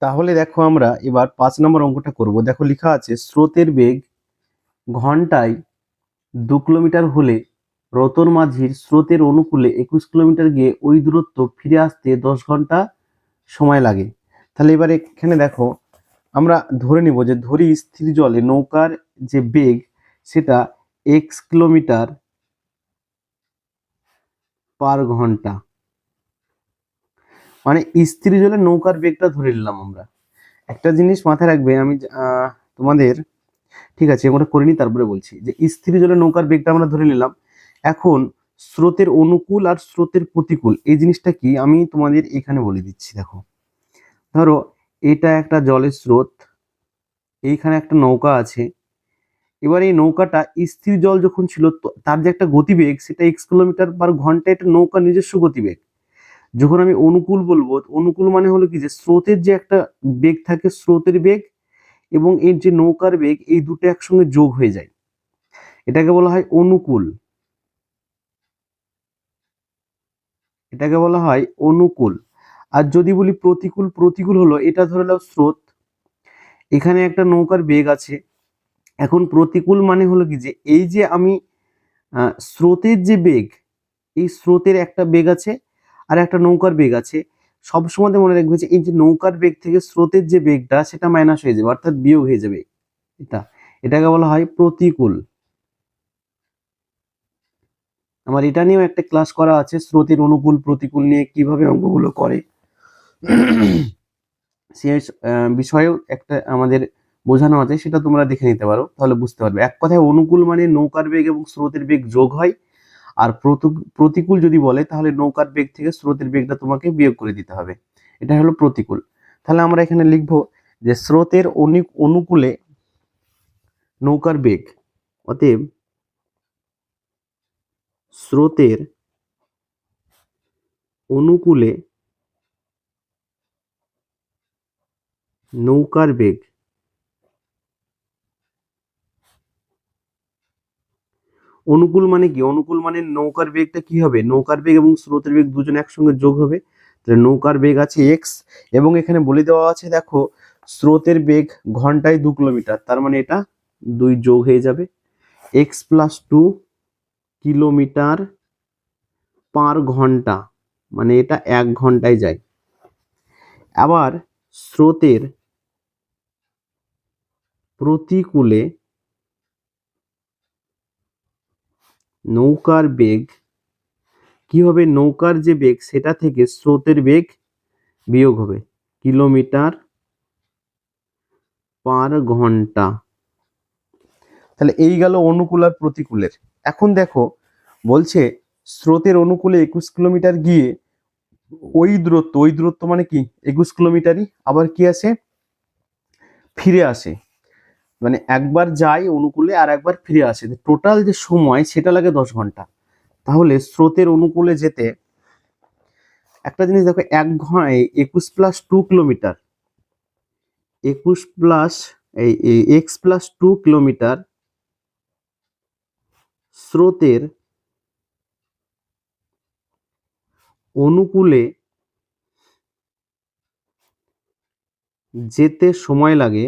তাহলে দেখো আমরা এবার 5 নম্বর অঙ্কটা করব। দেখো লেখা আছে স্রোতের বেগ ঘন্টায় 2 কিলোমিটার হলে রতন মাঝির স্রোতের অনুকূলে 21 কিলোমিটার গিয়ে ওই দূরত্ব ফিরে আসতে 10 ঘন্টা সময় লাগে। তাহলে এবার এখানে দেখো আমরা ধরে নিব যে ধরি স্থির জলে নৌকার যে বেগ সেটা x কিলোমিটার পার ঘন্টা, মানে স্থির জলে নৌকার বেগটা ধরে নিলাম আমরা। একটা জিনিস মাথায় রাখবে, আমি তোমাদের, ঠিক আছে আমরা করে নিই তারপরে বলছি, যে স্থির জলে নৌকার বেগটা আমরা ধরে নিলাম। এখন স্রোতের অনুকূল আর স্রোতের প্রতিকূল এই জিনিসটা কি আমি তোমাদের এখানে বলে দিচ্ছি। দেখো ধরো এটা একটা জলের স্রোত, এইখানে একটা নৌকা আছে। এবার এই নৌকাটা স্থির জল যখন ছিল তার যে একটা গতিবেগ সেটা x কিলোমিটার পার ঘন্টা, এটা নৌকার নিজস্ব গতিবেগ। যখন আমি অনুকূল বলবো, অনুকূল মানে হলো কি যে স্রোতের যে একটা বেগ থাকে, স্রোতের বেগ এবং এর যে নৌকার বেগ এই দুটো একসঙ্গে যোগ হয়ে যায়, এটাকে বলা হয় অনুকূল। এটাকে বলা হয় অনুকূল। আর যদি বলি প্রতিকূল, প্রতিকূল হলো এটা ধরে নাও স্রোত, এখানে একটা নৌকার বেগ আছে। এখন প্রতিকূল মানে হলো কি যে এই যে আমি স্রোতের যে বেগ, এই স্রোতের একটা বেগ আছে আর একটা নৌকার বেগ আছে। সবসময় মনে রাখবে যে এই যে নৌকার বেগ থেকে স্রোতের যে বেগটা সেটা মাইনাস হয়ে যাবে, অর্থাৎ বিয়োগ হয়ে যাবে। এটাকে বলা হয় প্রতিকূল। আমার এটা নিয়েও একটা ক্লাস করা আছে, স্রোতের অনুকূল প্রতিকূল নিয়ে কিভাবে অঙ্কগুলো করে সে বিষয়েও একটা আমাদের বোঝানো আছে, সেটা তোমরা দেখে নিতে পারো, তাহলে বুঝতে পারবে। এক কথায় অনুকূল মানে নৌকার বেগ এবং স্রোতের বেগ যোগ হয়, আর প্রতিকূল যদি বলে তাহলে নৌকার বেগ থেকে স্রোতের বেগটা তোমাকে বিয়োগ করে দিতে হবে, এটা হলো প্রতিকূল। তাহলে আমরা এখানে লিখবো যে স্রোতের অনুকূলে নৌকার বেগ, অতএব স্রোতের অনুকূলে নৌকার বেগ। অনুকূল মানে কি, অনুকূল মানে নৌকার বেগটা কি হবে, নৌকার বেগ এবং স্রোতের বেগ দুজন একসঙ্গে যোগ হবে। তাহলে নৌকার বেগ আছে x, এবং এখানে বলে দেওয়া আছে দেখো স্রোতের বেগ ঘন্টায় 2 কিলোমিটার, তার মানে এটা 2 যোগ হয়ে যাবে, x প্লাস 2 কিলোমিটার পার ঘন্টা, মানে এটা 1 ঘন্টায় যায়। আবার স্রোতের প্রতিকূলে নৌকার বেগ কি হবে, নৌকার যে বেগ সেটা থেকে স্রোতের বেগ বিয়োগ হবে, কিলোমিটার পার ঘন্টা। তাহলে এই গেল অনুকূল আর প্রতিকূলের। এখন দেখো বলছে স্রোতের অনুকূলে 21 কিলোমিটার গিয়ে ওই দূরত্ব, ওই দূরত্ব মানে কি 21 কিলোমিটারই আবার কি আসে, ফিরে আসে, মানে একবার যায় অনুকূলে আর একবার ফিরে আসে, টোটাল যে সময় সেটা লাগে 10 ঘন্টা। তাহলে স্রোতের অনুকূলে যেতে একটা জিনিস দেখো, 21 প্লাস 2 কিলোমিটার, 21 প্লাস এই এক্স প্লাস 2 কিলোমিটার স্রোতের অনুকূলে যেতে সময় লাগে,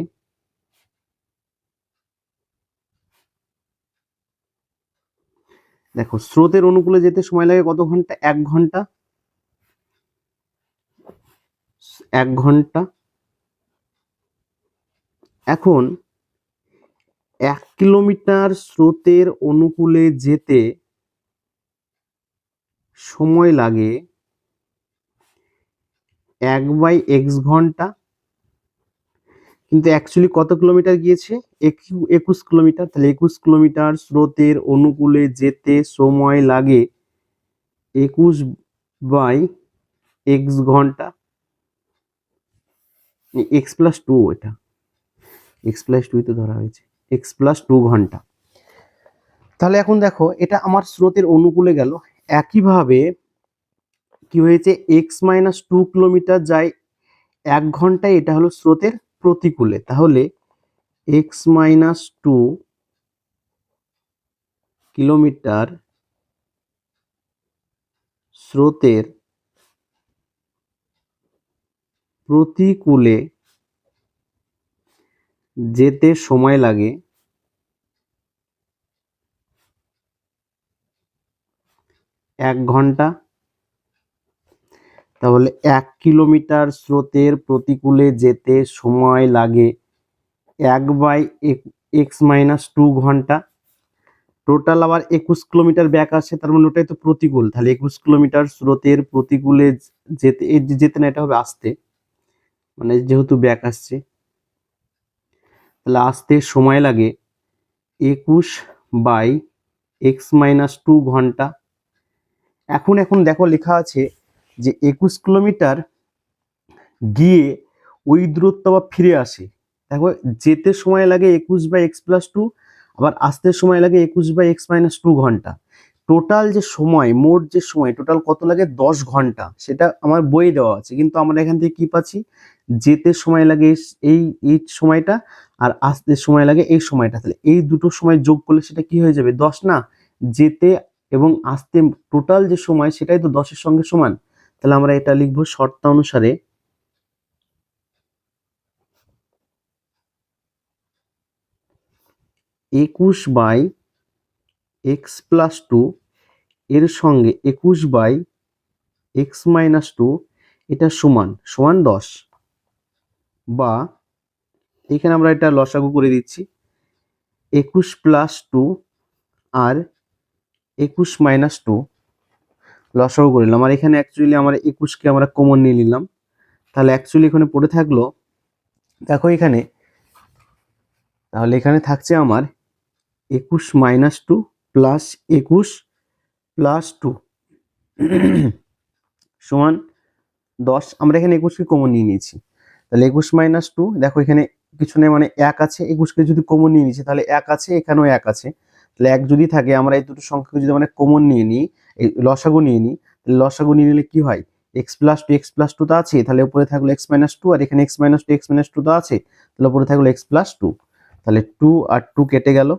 দেখো স্রোতের অনুকূলে যেতে সময় লাগে কত ঘন্টা, 1 ঘন্টা, 1 ঘন্টা। এখন 1 কিলোমিটার স্রোতের অনুকূলে যেতে সময় লাগে 1/x ঘন্টা, কিন্তু অ্যাকচুয়ালি কত কিলোমিটার গিয়েছে? 21 কিলোমিটার। তাহলে 21 কিলোমিটার স্রোতের অনুকূলে যেতে সময় লাগে 21/x ঘন্টা, x+2, এটা x+2 তো ধরা হয়েছে, x+2 ঘন্টা। তাহলে এখন দেখো এটা আমার স্রোতের অনুকূলে গেল। একইভাবে কি হয়েছে, x-2 কিলোমিটার যায় 1 ঘন্টায়, এটা হলো স্রোতের প্রতিকূলে। তাহলে x-2 কিলোমিটার স্রোতের প্রতিকূলে যেতে সময় লাগে 1 ঘন্টা। তাহলে 1 কিলোমিটার স্রোতের প্রতিকূলে যেতে সময় লাগে 1/x-2 ঘন্টা। টোটাল আবার 21 কিলোমিটার ব্যাক আসছে, তার মানে ওটাই তো প্রতিকূল। তাহলে 21 কিলোমিটার স্রোতের প্রতিকূলে যেতে, যেতে না, এটা হবে আসতে, মানে যেহেতু ব্যাক আসছে, তাহলে আসতে সময় লাগে 21/x-2 ঘন্টা। এখন দেখো লেখা আছে যে 21 কিলোমিটার গিয়ে ওই দূরত্ব আবার ফিরে আসে। দেখো যেতে সময় লাগে 21/x+2, আবার আসতে সময় লাগে 21/x-2 ঘন্টা। টোটাল যে সময়, মোট যে সময় টোটাল কত লাগে? 10 ঘন্টা। সেটা আমার বইয়ে দেওয়া আছে, কিন্তু আমরা এখান থেকে কি পাচ্ছি? যেতে সময় লাগে এই এই সময়টা, আর আসতে সময় লাগে এই সময়টা। তাহলে এই দুটো সময় যোগ করলে সেটা কি হয়ে যাবে? 10 না? যেতে এবং আসতে টোটাল যে সময় সেটাই তো 10-এর সঙ্গে সমান। তাহলে আমরা এটা লিখবো শর্তানুসারে 21/x+2 এর সঙ্গে 21/x-2 এটা সমান 10, বা এখানে আমরা এটা লসাগু করে দিচ্ছি, 21+2 আর 21-2 লসাগু করে নিলাম। আর এখানে অ্যাকচুয়ালি আমরা 21কে আমরা কমন নিয়ে নিলাম। তাহলে অ্যাকচুয়ালি এখানে পড়ে থাকলো, দেখো এখানে, তাহলে এখানে থাকছে আমার 21-2 প্লাস 21+2 সমান 10। আমরা এখানে 21কে কমন নিয়ে নিয়েছি, তাহলে 21-2, দেখো এখানে কিছু নেই, মানে 1 আছে। 21কে যদি কমন নিয়ে নিয়েছি তাহলে 1 আছে, এখানেও 1 আছে। তাহলে 1 যদি থাকে, আমরা এই দুটো সংখ্যাকে যদি মানে কমন নিয়ে নিই, এই লসাগু নিয়ে নিই, তাহলে লসাগু নিয়ে নিলে কি হয়? x+2 তো আছে, তাহলে উপরে থাকলো x-2, আর এখানে x-2 তো আছে, তাহলে উপরে থাকলো x+2। তাহলে 2 আর 2 কেটে গেল,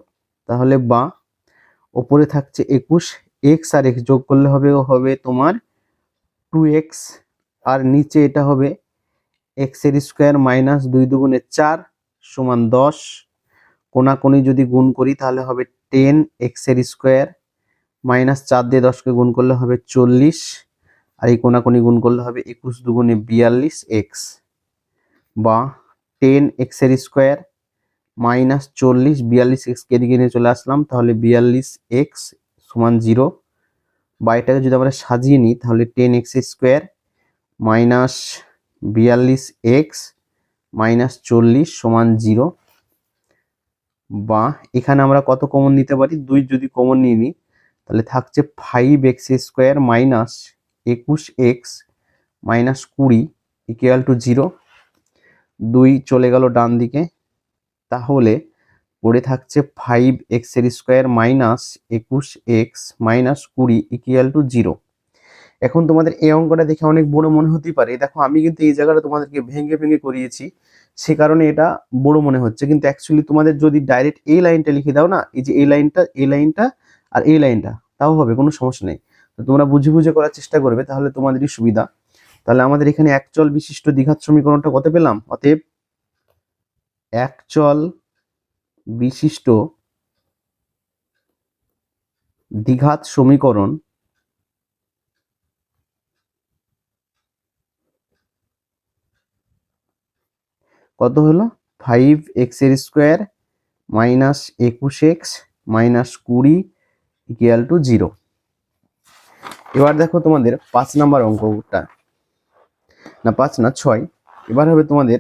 তাহলে বা উপরে থাকছে 21, x আর x যোগ করলে হবে তোমার 2x, আর নিচে এটা হবে x² মাইনাস 2 দুগুণে 4 সমান 10। কোনাকুনি যদি গুণ করি তাহলে হবে 10x² মাইনাস 4 দিয়ে 10কে গুণ করলে হবে 40, আর এই কোনাকুনি গুণ করলে হবে 21 দুগুণে 42x, বা 10x² মাইনাস 40, 42x কে এদিকে নিয়ে চলে আসলাম, তাহলে 42x সমান 0। বা এটাকে যদি আমরা সাজিয়ে নিই তাহলে 10x² মাইনাস 42x মাইনাস 40 সমান 0। বা এখানে আমরা কত কমন নিতে পারি? 2 যদি কমন নিয়ে নিই তাহলে থাকছে 5x² minus 21x minus 20 equal to 0। 2 চলে গেল ডান দিকে, তাহলে পড়ে থাকছে 5x² minus 21x minus 20 equal to 0। এখন তোমাদের এই অঙ্কটা দেখে অনেক বড় মনে হতেই পারে। দেখো আমি কিন্তু এই জায়গাটা তোমাদেরকে ভেঙে ভেঙে করিয়েছি, সে কারণে এটা বড় মনে হচ্ছে, কিন্তু অ্যাকচুয়ালি তোমাদের যদি ডাইরেক্ট এই লাইনটা লিখে দাও না, এই যে এই লাইনটা আর এই লাইনটা, তাও হবে, কোনো সমস্যা নেই। তো তোমরা বুঝে বুঝে করার চেষ্টা করবে, তাহলে তোমাদেরই সুবিধা। তাহলে আমাদের এখানে একচল বিশিষ্ট দ্বিঘাত সমীকরণটা কত পেলাম? অতএব একচল বিশিষ্ট দ্বিঘাত সমীকরণ কত হলো? 5x² minus 21x minus 20 equal to 0। এবার দেখো তোমাদের 5 নাম্বার অঙ্কটা, না 5 না 6, এবার হবে তোমাদের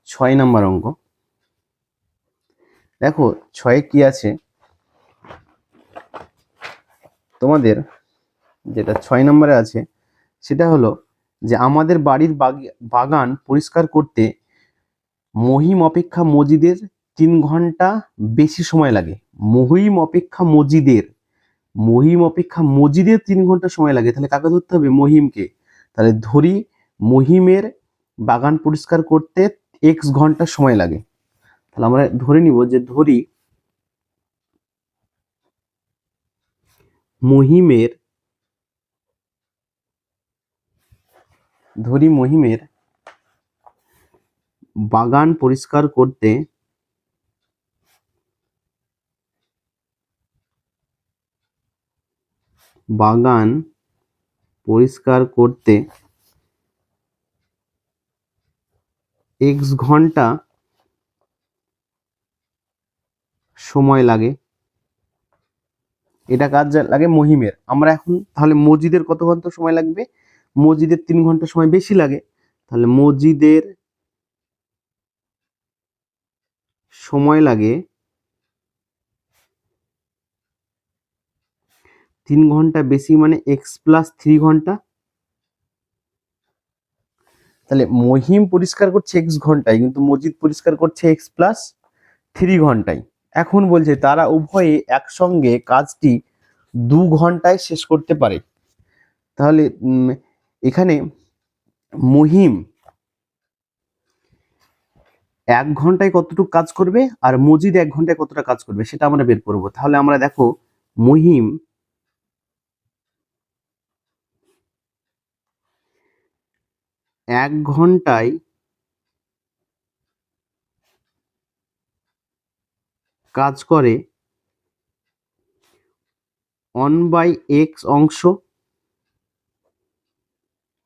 6 নাম্বার অঙ্ক। দেখো 6 কি আছে তোমাদের, যেটা 6 নম্বরে আছে সেটা হলো যে আমাদের বাড়ির বাগান পরিষ্কার করতে মহিম অপেক্ষা মজিদের 3 ঘন্টা বেশি সময় লাগে। মহিম অপেক্ষা মজিদের 3 ঘন্টা সময় লাগে, তাহলে কাকে ধরতে হবে? মহিমকে। তাহলে ধরি মহিমের বাগান পরিষ্কার করতে x ঘন্টা সময় লাগে। তাহলে আমরা ধরে নিব যে মহিমের বাগান পরিষ্কার করতে x ঘন্টা সময় লাগে। এটা কাজ লাগে মহিমের। আমরা এখন তাহলে মজিদের কত ঘন্টা সময় লাগবে? মজিদের 3 ঘন্টা সময় বেশি লাগে। তাহলে মজিদের সময় লাগে 3 ঘন্টা বেশি, মানে x+3 ঘন্টা। তাহলে মহিম পরিষ্কার করছে x ঘন্টায়, কিন্তু মজিদ পরিষ্কার করছে x+3 ঘন্টায়। এখন বলছে তারা উভয়ে একসঙ্গে কাজটি 2 ঘন্টায় শেষ করতে পারে। তাহলে এখানে মহিম 1 ঘন্টায় কতটুকু কাজ করবে আর মজিদ 1 ঘন্টায় কতটা কাজ করবে সেটা আমরা বের করব। তাহলে আমরা দেখো মহিম 1 ঘন্টায় কাজ করে 1/x অংশ,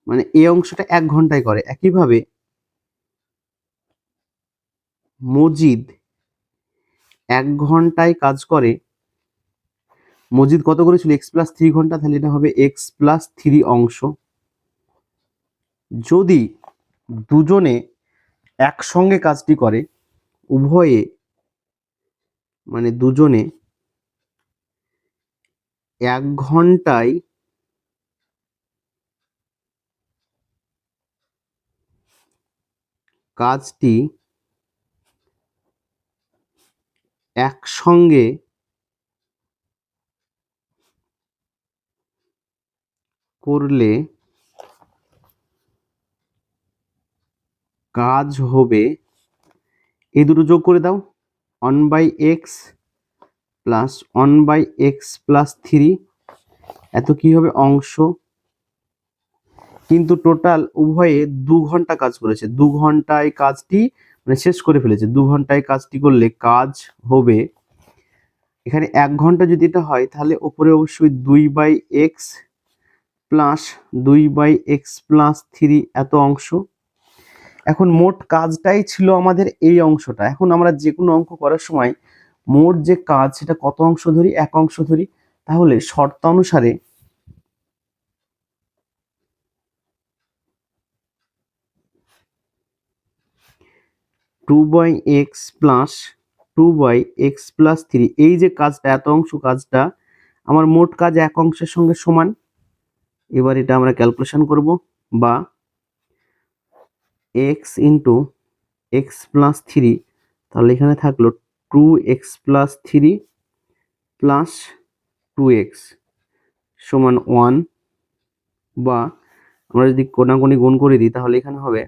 মানে এই অংশটা 1 ঘন্টায় করে। একইভাবে মজিদ 1 ঘন্টায় কাজ করে, মজিদ কত করেছিল? x+3 ঘন্টা, তাহলে এটা হবে x+3 অংশ। যদি দুজনে একসঙ্গে কাজটি করে, উভয়ে মানে দুজনে 1 ঘন্টায় কাজটি একসঙ্গে করলে কাজ হবে, এই দুটো যোগ করে দাও, 1/x প্লাস 1/x+3, এত কি হবে? অংশ। কিন্তু টোটাল উভয়ে 2 ঘন্টা কাজ করেছে। 2 ঘন্টায় কাজটি মানে শেষ করে ফেলেছে। 2 ঘন্টায় কাজটি করলে কাজ হবে, এখানে 1 ঘন্টা যদি এটা হয় তাহলে ওপরে অবশ্যই 2/x প্লাস 2/x+3 এত অংশ। এখন মোট কাজটাই ছিল আমাদের এই অংশটা। এখন আমরা যে কোনো অঙ্ক করার সময় মোট যে কাজ সেটা কত অংশ ধরি? 1 অংশ ধরি। তাহলে শর্তানুসারে টু বাই x+2/x+3, এই যে কাজটা, এত অংশ কাজটা আমার মোট কাজ 1 অংশের সঙ্গে সমান। এবার এটা আমরা ক্যালকুলেশন করব, বা x ইন্টু x+3, তাহলে এখানে থাকলো 2x+3 প্লাস 2x সমান 1, বা আমরা যদি কোনাকুনি গুণ করে দিই তাহলে এখানে হবে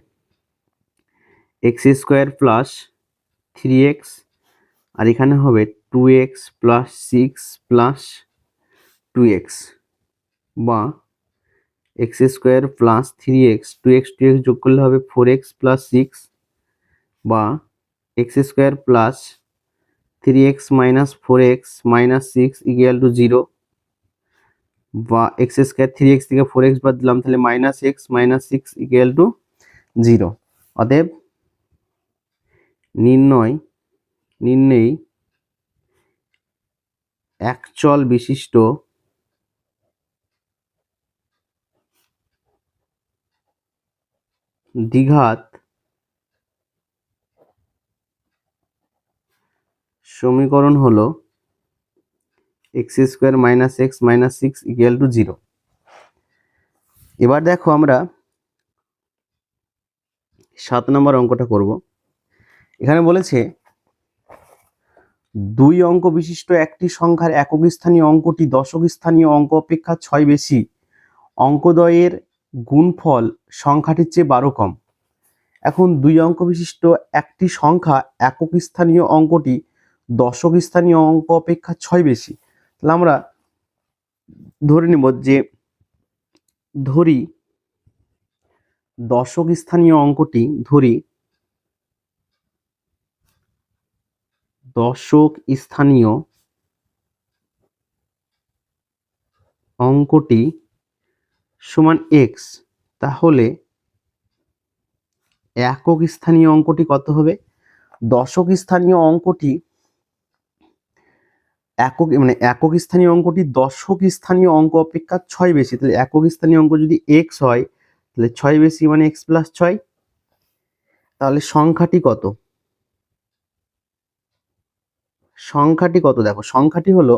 x² প্লাস 3x, আর এখানে হবে 2x প্লাস 6 প্লাস 2x, বা x² প্লাস 3x, 2x যোগ করলে হবে 4x প্লাস 6, বা x² plus 3x minus 4x minus 6 equal to 0, বা x² 3x থেকে 4x বাদ দিলাম, তাহলে minus x minus 6 equal to 0। অতএব নির্ণয় একচল বিশিষ্ট দ্বিঘাত সমীকরণ হলো x square minus x minus six equal to 0। এবার দেখো আমরা 7 নম্বর অঙ্কটা করব। এখানে বলেছে 2 অঙ্ক বিশিষ্ট একটি সংখ্যার একক স্থানীয় অঙ্কটি দশক স্থানীয় অঙ্ক অপেক্ষা 6 বেশি, অঙ্কদ্বয়ের গুণফল সংখ্যাটির চেয়ে 12 কম। এখন 2 অঙ্ক বিশিষ্ট একটি সংখ্যা একক স্থানীয় অঙ্কটি দশক স্থানীয় অঙ্ক অপেক্ষা 6 বেশি। তাহলে আমরা ধরে নিব যে ধরি দশক স্থানীয় অঙ্কটি দশক স্থানীয় অঙ্কটি সমান এক্স, তাহলে একক স্থানীয় অঙ্কটি কত হবে? দশক স্থানীয় অঙ্কটি একক স্থানীয় অঙ্কটি দশক স্থানীয় অঙ্ক অপেক্ষা 6 বেশি। তাহলে একক স্থানীয় অঙ্ক যদি এক্স হয় তাহলে 6 বেশি মানে এক্স প্লাস 6। তাহলে সংখ্যাটি কত? দেখো সংখ্যাটি হলো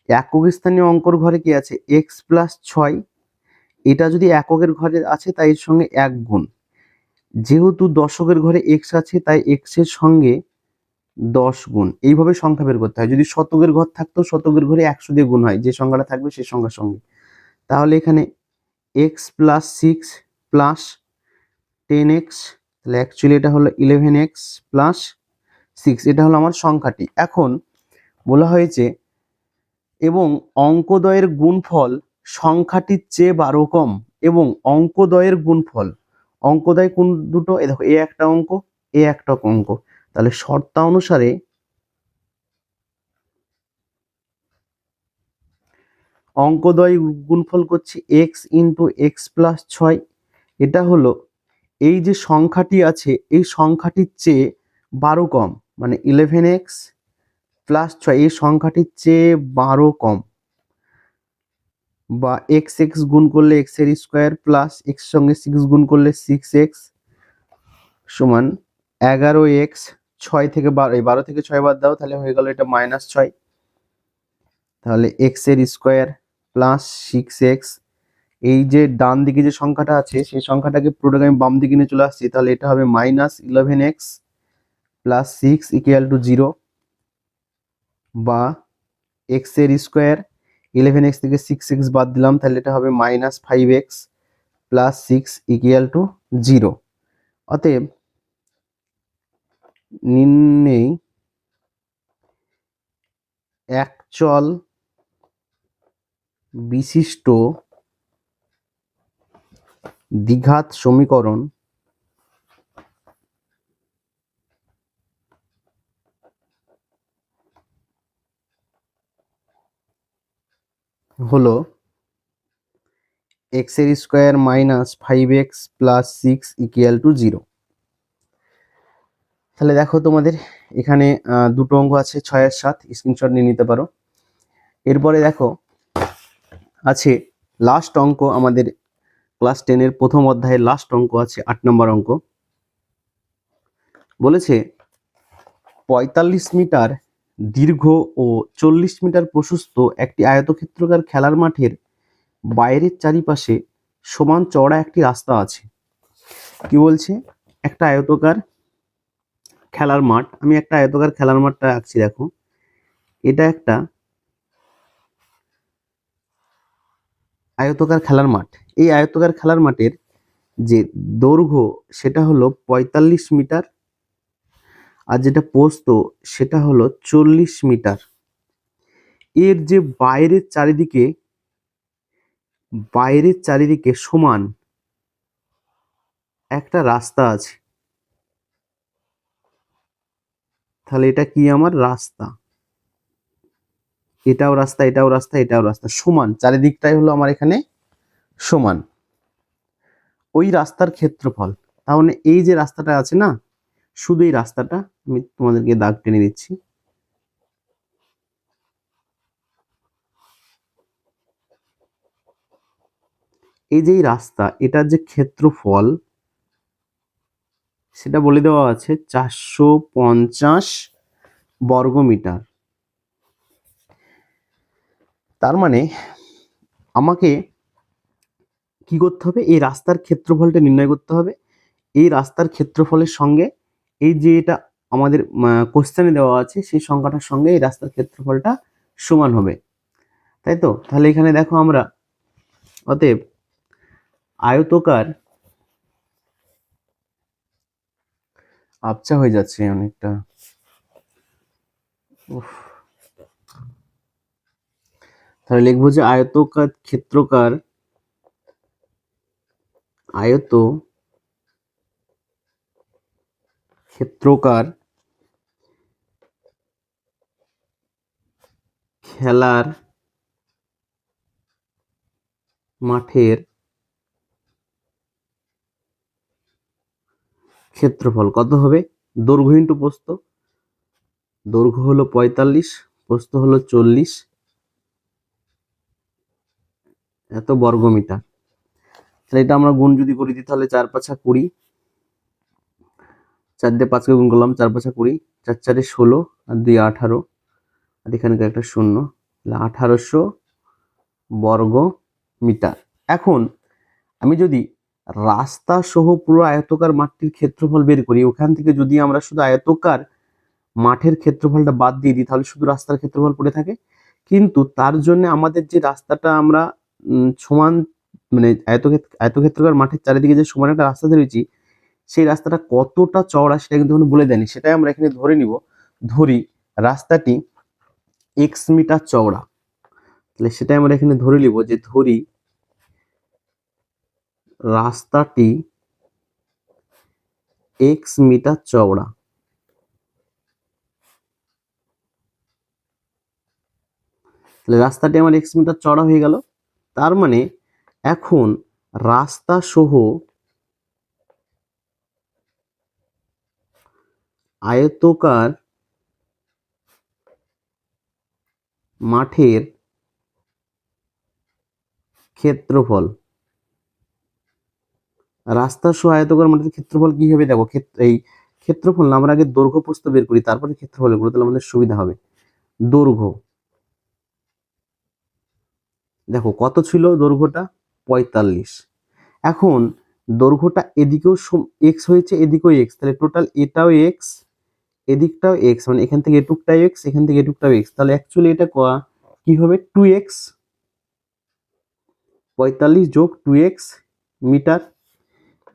একক স্থানীয় অঙ্কর ঘরে কি আছে? X plus 6। এটা যদি এককের ঘরে আছে তাই এর সঙ্গে 1 গুণ, যেহেতু দশকের ঘরে এক্স আছে তাই এক্স এর সঙ্গে 10 গুণ। এইভাবে সংখ্যা বের করতে হয়। যদি শতকের ঘর থাকতো শতকের ঘরে 100 দিয়ে গুণ হয়, যে সংখ্যাটা থাকবে সেই সংখ্যার সঙ্গে। তাহলে এখানে এক্স প্লাস 6 প্লাস 10x, তাহলে অ্যাকচুয়ালি এটা হলো 11x প্লাস 6, এটা হলো আমার সংখ্যাটি। এখন বলা হয়েছে এবং অঙ্কদ্বয়ের গুণফল সংখ্যাটির চেয়ে 12 কম, এবং অঙ্কদ্বয়ের গুণফল, অঙ্কদ্বয় কোন দুটো? এই দেখো, এ একটা অঙ্ক, এ একটা অঙ্ক। তাহলে শর্তানুসারে অঙ্কদ্বয় গুণফল করছি এক্স ইন্টু এক্স প্লাস 6। এটা হলো এই যে সংখ্যাটি আছে এই সংখ্যাটির চেয়ে 12 কম, মানে 11x প্লাস 6 এই সংখ্যাটির চেয়ে 12 কম, বা এক্স এক্স গুণ করলে এক্স এর স্কোয়ার প্লাস এক্স সঙ্গে 6 গুণ করলে 6x সমান 11x। 6 থেকে 12, 12 থেকে 6 বাদ দাও তাহলে হয়ে গেল এটা -6। তাহলে এক্স এর স্কোয়ার প্লাস 6x, এই যে ডান দিকে যে সংখ্যাটা আছে সেই সংখ্যাটাকে পুরোটাকে আমি বাম দিকে নিয়ে চলে আসছি, তাহলে এটা হবে -11x প্লাস 6 ইকুয়াল টু 0, বা এক্স এর স্কোয়ার 11x থেকে 6x বাদ দিলাম তাহলে এটা হবে -5x প্লাস 6 ইকুয়াল টু 0। অতএব নিম্নেই একচল বিশিষ্ট দ্বিঘাত সমীকরণ হলো এক্স এর square -5x plus 6 equal to 0। তাহলে দেখো তোমাদের এখানে দুটো অঙ্ক আছে 6 আর 7, স্ক্রিনশট নিয়ে নিতে পারো। এরপরে দেখো আছে লাস্ট অঙ্ক, আমাদের ক্লাস 10 এর প্রথম অধ্যায়ের লাস্ট অঙ্ক আছে 8 নম্বর অঙ্ক। বলেছে 45 মিটার দীর্ঘ ও 40 মিটার প্রশস্ত একটি আয়তক্ষেত্রাকার খেলার মাঠের বাইরের চারিপাশে সমান চওড়া একটি রাস্তা আছে। কি বলছে? একটা আয়তকার খেলার মাঠ, আমি একটা আয়তকার খেলার মাঠটা আঁকছি। দেখো এটা একটা আয়তকার খেলার মাঠ। এই আয়তকার খেলার মাঠের যে দৈর্ঘ্য সেটা হলো 45 মিটার, আর যেটা প্রস্থ সেটা হলো 40 মিটার। এর যে বাইরের চারিদিকে সমান একটা রাস্তা আছে। তাহলে এটা কি? আমার রাস্তা। এটাও রাস্তা, এটাও রাস্তা, এটাও রাস্তা, সমান চারিদিকটাই হলো আমার এখানে সমান। ওই রাস্তার ক্ষেত্রফল, তাহলে এই যে রাস্তাটা আছে না, শুধু এই রাস্তাটা আমি তোমাদেরকে দাগ টেনে দিচ্ছি। এই যে এই রাস্তা, এটার যে ক্ষেত্রফল সেটা বলে দেওয়া আছে 450 বর্গমিটার। তার মানে আমাকে কি করতে হবে, এই রাস্তার ক্ষেত্রফলটা নির্ণয় করতে হবে। এই রাস্তার ক্ষেত্রফলের সঙ্গে এই যে এটা আমাদের কোশ্চেনে দেওয়া আছে সেই সংখ্যাটার সঙ্গে এই রাস্তার ক্ষেত্রফলটা সমান হবে, তাই তো? তাহলে এখানে দেখো আমরা অতএব আয়তকার, আবছা হয়ে যাচ্ছে অনেকটা, উফ। তাহলে লিখবো যে আয়তকার ক্ষেত্রকার, আয়ত ক্ষেত্রকার খেলার মাঠের ক্ষেত্রফল কত হবে? দৈর্ঘ্য ইন্টু প্রস্থ, দৈর্ঘ্য হলো 45, প্রস্থ হলো 40, এত বর্গমিটার। তাহলে এটা আমরা গুণ যদি করি দিই তাহলে 4 5 20, 4 দিয়ে 5 কে গুণ করলাম, 4 5 20, 4 4 16 আর 2 18, আর এখানে একটা শূন্য, তাহলে 1800 বর্গ মিটার। এখন আমি যদি রাস্তা সহ পুরো আয়তকার মাঠটির ক্ষেত্রফল বের করি, ওখান থেকে যদি আমরা শুধু আয়তকার মাঠের ক্ষেত্রফলটা বাদ দিয়ে দিই তাহলে শুধু রাস্তার ক্ষেত্রফল পড়ে থাকে। কিন্তু তার জন্য আমাদের যে রাস্তাটা আমরা সমান, মানে আয়তক্ষেত্রকার মাঠের চারিদিকে যে সমান একটা রাস্তা ধরেছি, সেই রাস্তাটা কতটা চওড়া সেটা কিন্তু এখনো বলে দেয়নি। সেটাই আমরা এখানে ধরে নিব। ধরি রাস্তাটি এক্স মিটার চওড়া, তাহলে সেটাই আমরা এখানে ধরে নিব যে ধরি রাস্তাটি এক্স মিটার চওড়া। তাহলে রাস্তাটি আমার এক্স মিটার চওড়া হয়ে গেল। তার মানে এখন রাস্তা সহ আয়তকার মাঠের ক্ষেত্রফল, রাস্তা সহ আয়তকার মাঠের ক্ষেত্রফল কি হবে দেখো, এই ক্ষেত্রফল না, আমরা আগে দৈর্ঘ্য প্রস্থ বের করি তারপরে ক্ষেত্রফল বের করি, তাহলে আমাদের সুবিধা হবে। দৈর্ঘ্য দেখো কত ছিল, দৈর্ঘ্যটা 45। এখন দৈর্ঘ্যটা এদিকেও এক্স হয়েছে, এদিকেও এক্স, তাহলে টোটাল এটাও এক্স এদিকটাও এক্স, মানে এখান থেকে এটুকটাও এক্স, এখান থেকে এটুকটাও এক্স, তাহলে অ্যাকচুয়ালি এটা কি হবে 2x, 45 যোগ 2x মিটার।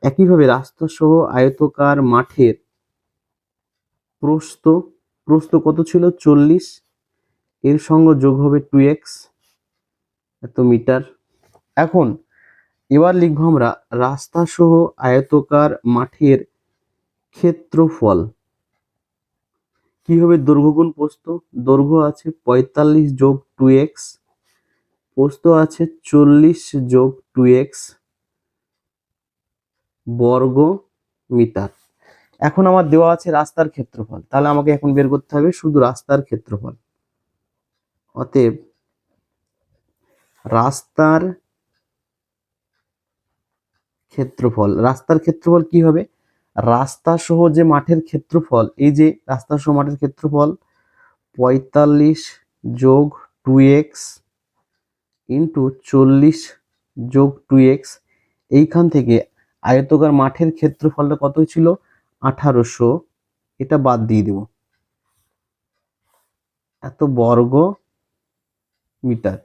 একইভাবে রাস্তা সহ আয়তকার মাঠের প্রস্থ, প্রস্থ কত ছিল 40, এর সঙ্গে যোগ হবে 2x, এত মিটার। এখন এবার লিখবো আমরা রাস্তা সহ আয়তকার মাঠের ক্ষেত্রফল কি হবে, দৈর্ঘ্য গুণ প্রস্থ, দৈর্ঘ্য আছে 45 যোগ 2x, প্রস্থ আছে 40 যোগ 2x বর্গ মিটার। এখন আমার দেওয়া আছে রাস্তার ক্ষেত্রফল, তাহলে আমাকে এখন বের করতে হবে শুধু রাস্তার ক্ষেত্রফল। অতএব রাস্তার ক্ষেত্রফল, রাস্তার ক্ষেত্রফল কি হবে, রাস্তা সহ যে মাঠের ক্ষেত্রফল, এই যে রাস্তা সহ মাঠের ক্ষেত্রফল 45 যোগ 2x ইন্টু 40 যোগ 2x, এইখান থেকে আয়তকার মাঠের ক্ষেত্রফলটা কত ছিল 1800, এটা বাদ দিয়ে দেব, এত বর্গ মিটার।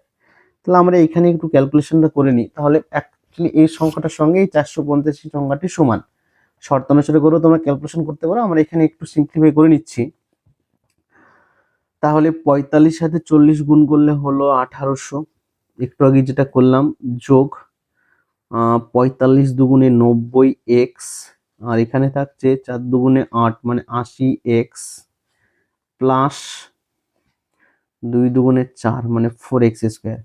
তাহলে আমরা এখানে একটু ক্যালকুলেশনটা করে নিই, তাহলে অ্যাকচুয়ালি এই সংখ্যাটার সঙ্গে এই 485 সংখ্যাটি সমান। শর্ত অনুসারে করেও তোমরা ক্যালকুলেশন করতে পারো, আমরা এখানে একটু সিম্পলিফাই করে নিচ্ছি। তাহলে 45 সাথে 40 গুণ করলে হলো 1800, একটু আগে যেটা করলাম, যোগ 45 দুগুণে 90x, আর এখানে থাকছে 4 দুগুণে 8 মানে 80x, প্লাস 2 দুগুণে 4 মানে 4x স্কোয়ার।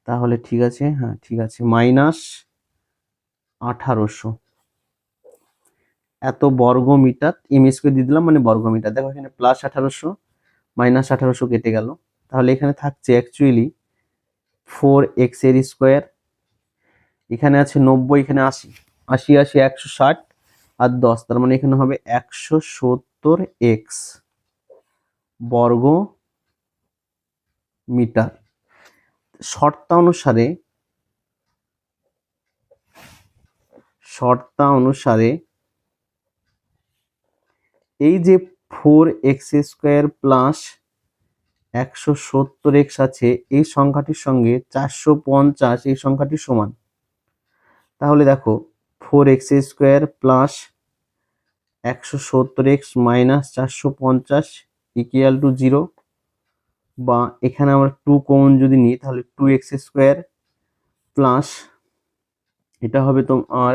তাহলে ঠিক আছে, হ্যাঁ ঠিক আছে, মাইনাস 1800 এত বর্গ মিটার, এম স্কোয়ার দিয়ে দিলাম মানে বর্গ মিটার। দেখো এখানে প্লাস 1800 মাইনাস 1800 কেটে গেল, তাহলে এখানে থাকছে অ্যাকচুয়ালি 4x এর স্কোয়ার, এখানে আছে 90, এখানে 80, 80 80 160, আর 10, তার মানে এখানে হবে 170x বর্গ মিটার। শর্তানুসারে এই যে 4x² প্লাস 170x আছে, এই সংখ্যাটির সঙ্গে 450 এই সংখ্যাটি সমান। তাহলে দেখো 4x² plus 170x minus 450 equal to 0, বা এখানে আমরা 2 কমন যদি নিই তাহলে 2x² প্লাস এটা হবে তোমার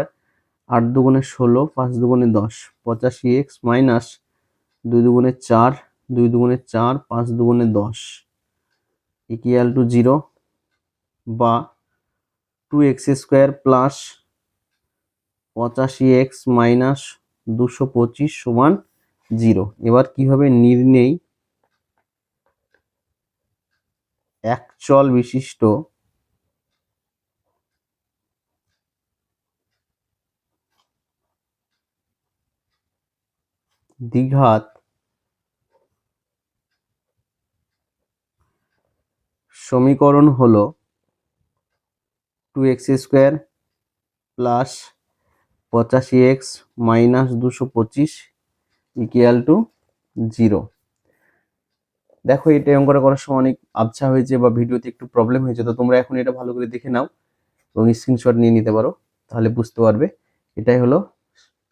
8 দুগুণে 16, 5 দুগুণে 10, 85x মাইনাস 2 দুগুণে 4, 2 দুগুণে 4, 5 দুগুণে 10 ইকুয়াল টু 0, বা 2x² প্লাস 85x মাইনাস 225 সমান 0। এবার কি হবে, নির্ণেয় একচল বিশিষ্ট দ্বিঘাত সমীকরণ হলো 2x² plus 85x minus 225 equal to 0। দেখো এটা অঙ্কটা করার সময় অনেক আবছা হয়েছে বা ভিডিওতে একটু প্রবলেম হয়েছে, তো তোমরা এখন এটা ভালো করে দেখে নাও এবং স্ক্রিনশট নিয়ে নিতে পারো, তাহলে বুঝতে পারবে। এটাই হলো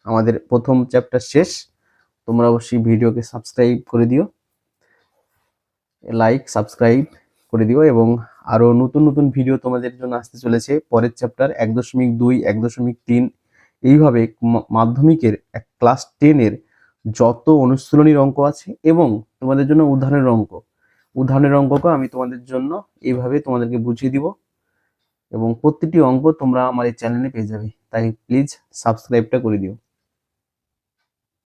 আমাদের প্রথম চ্যাপ্টার শেষ। তোমরা অবশ্যই ভিডিওকে সাবস্ক্রাইব করে দিও, লাইক সাবস্ক্রাইব করে দিও, এবং আরো নতুন নতুন ভিডিও তোমাদের জন্য আসতে চলেছে। পরের চ্যাপ্টার 1.2, 1.3 এইভাবে মাধ্যমিকের ক্লাস 10-এর যত অনুশীলনীর অঙ্ক আছে এবং তোমাদের জন্য উদাহরণের অঙ্ককে আমি তোমাদের জন্য এইভাবে তোমাদেরকে বুঝিয়ে দিব, এবং প্রতিটি অঙ্ক তোমরা আমার এই চ্যানেলে পেয়ে যাবে। তাই প্লিজ সাবস্ক্রাইবটা করে দিও।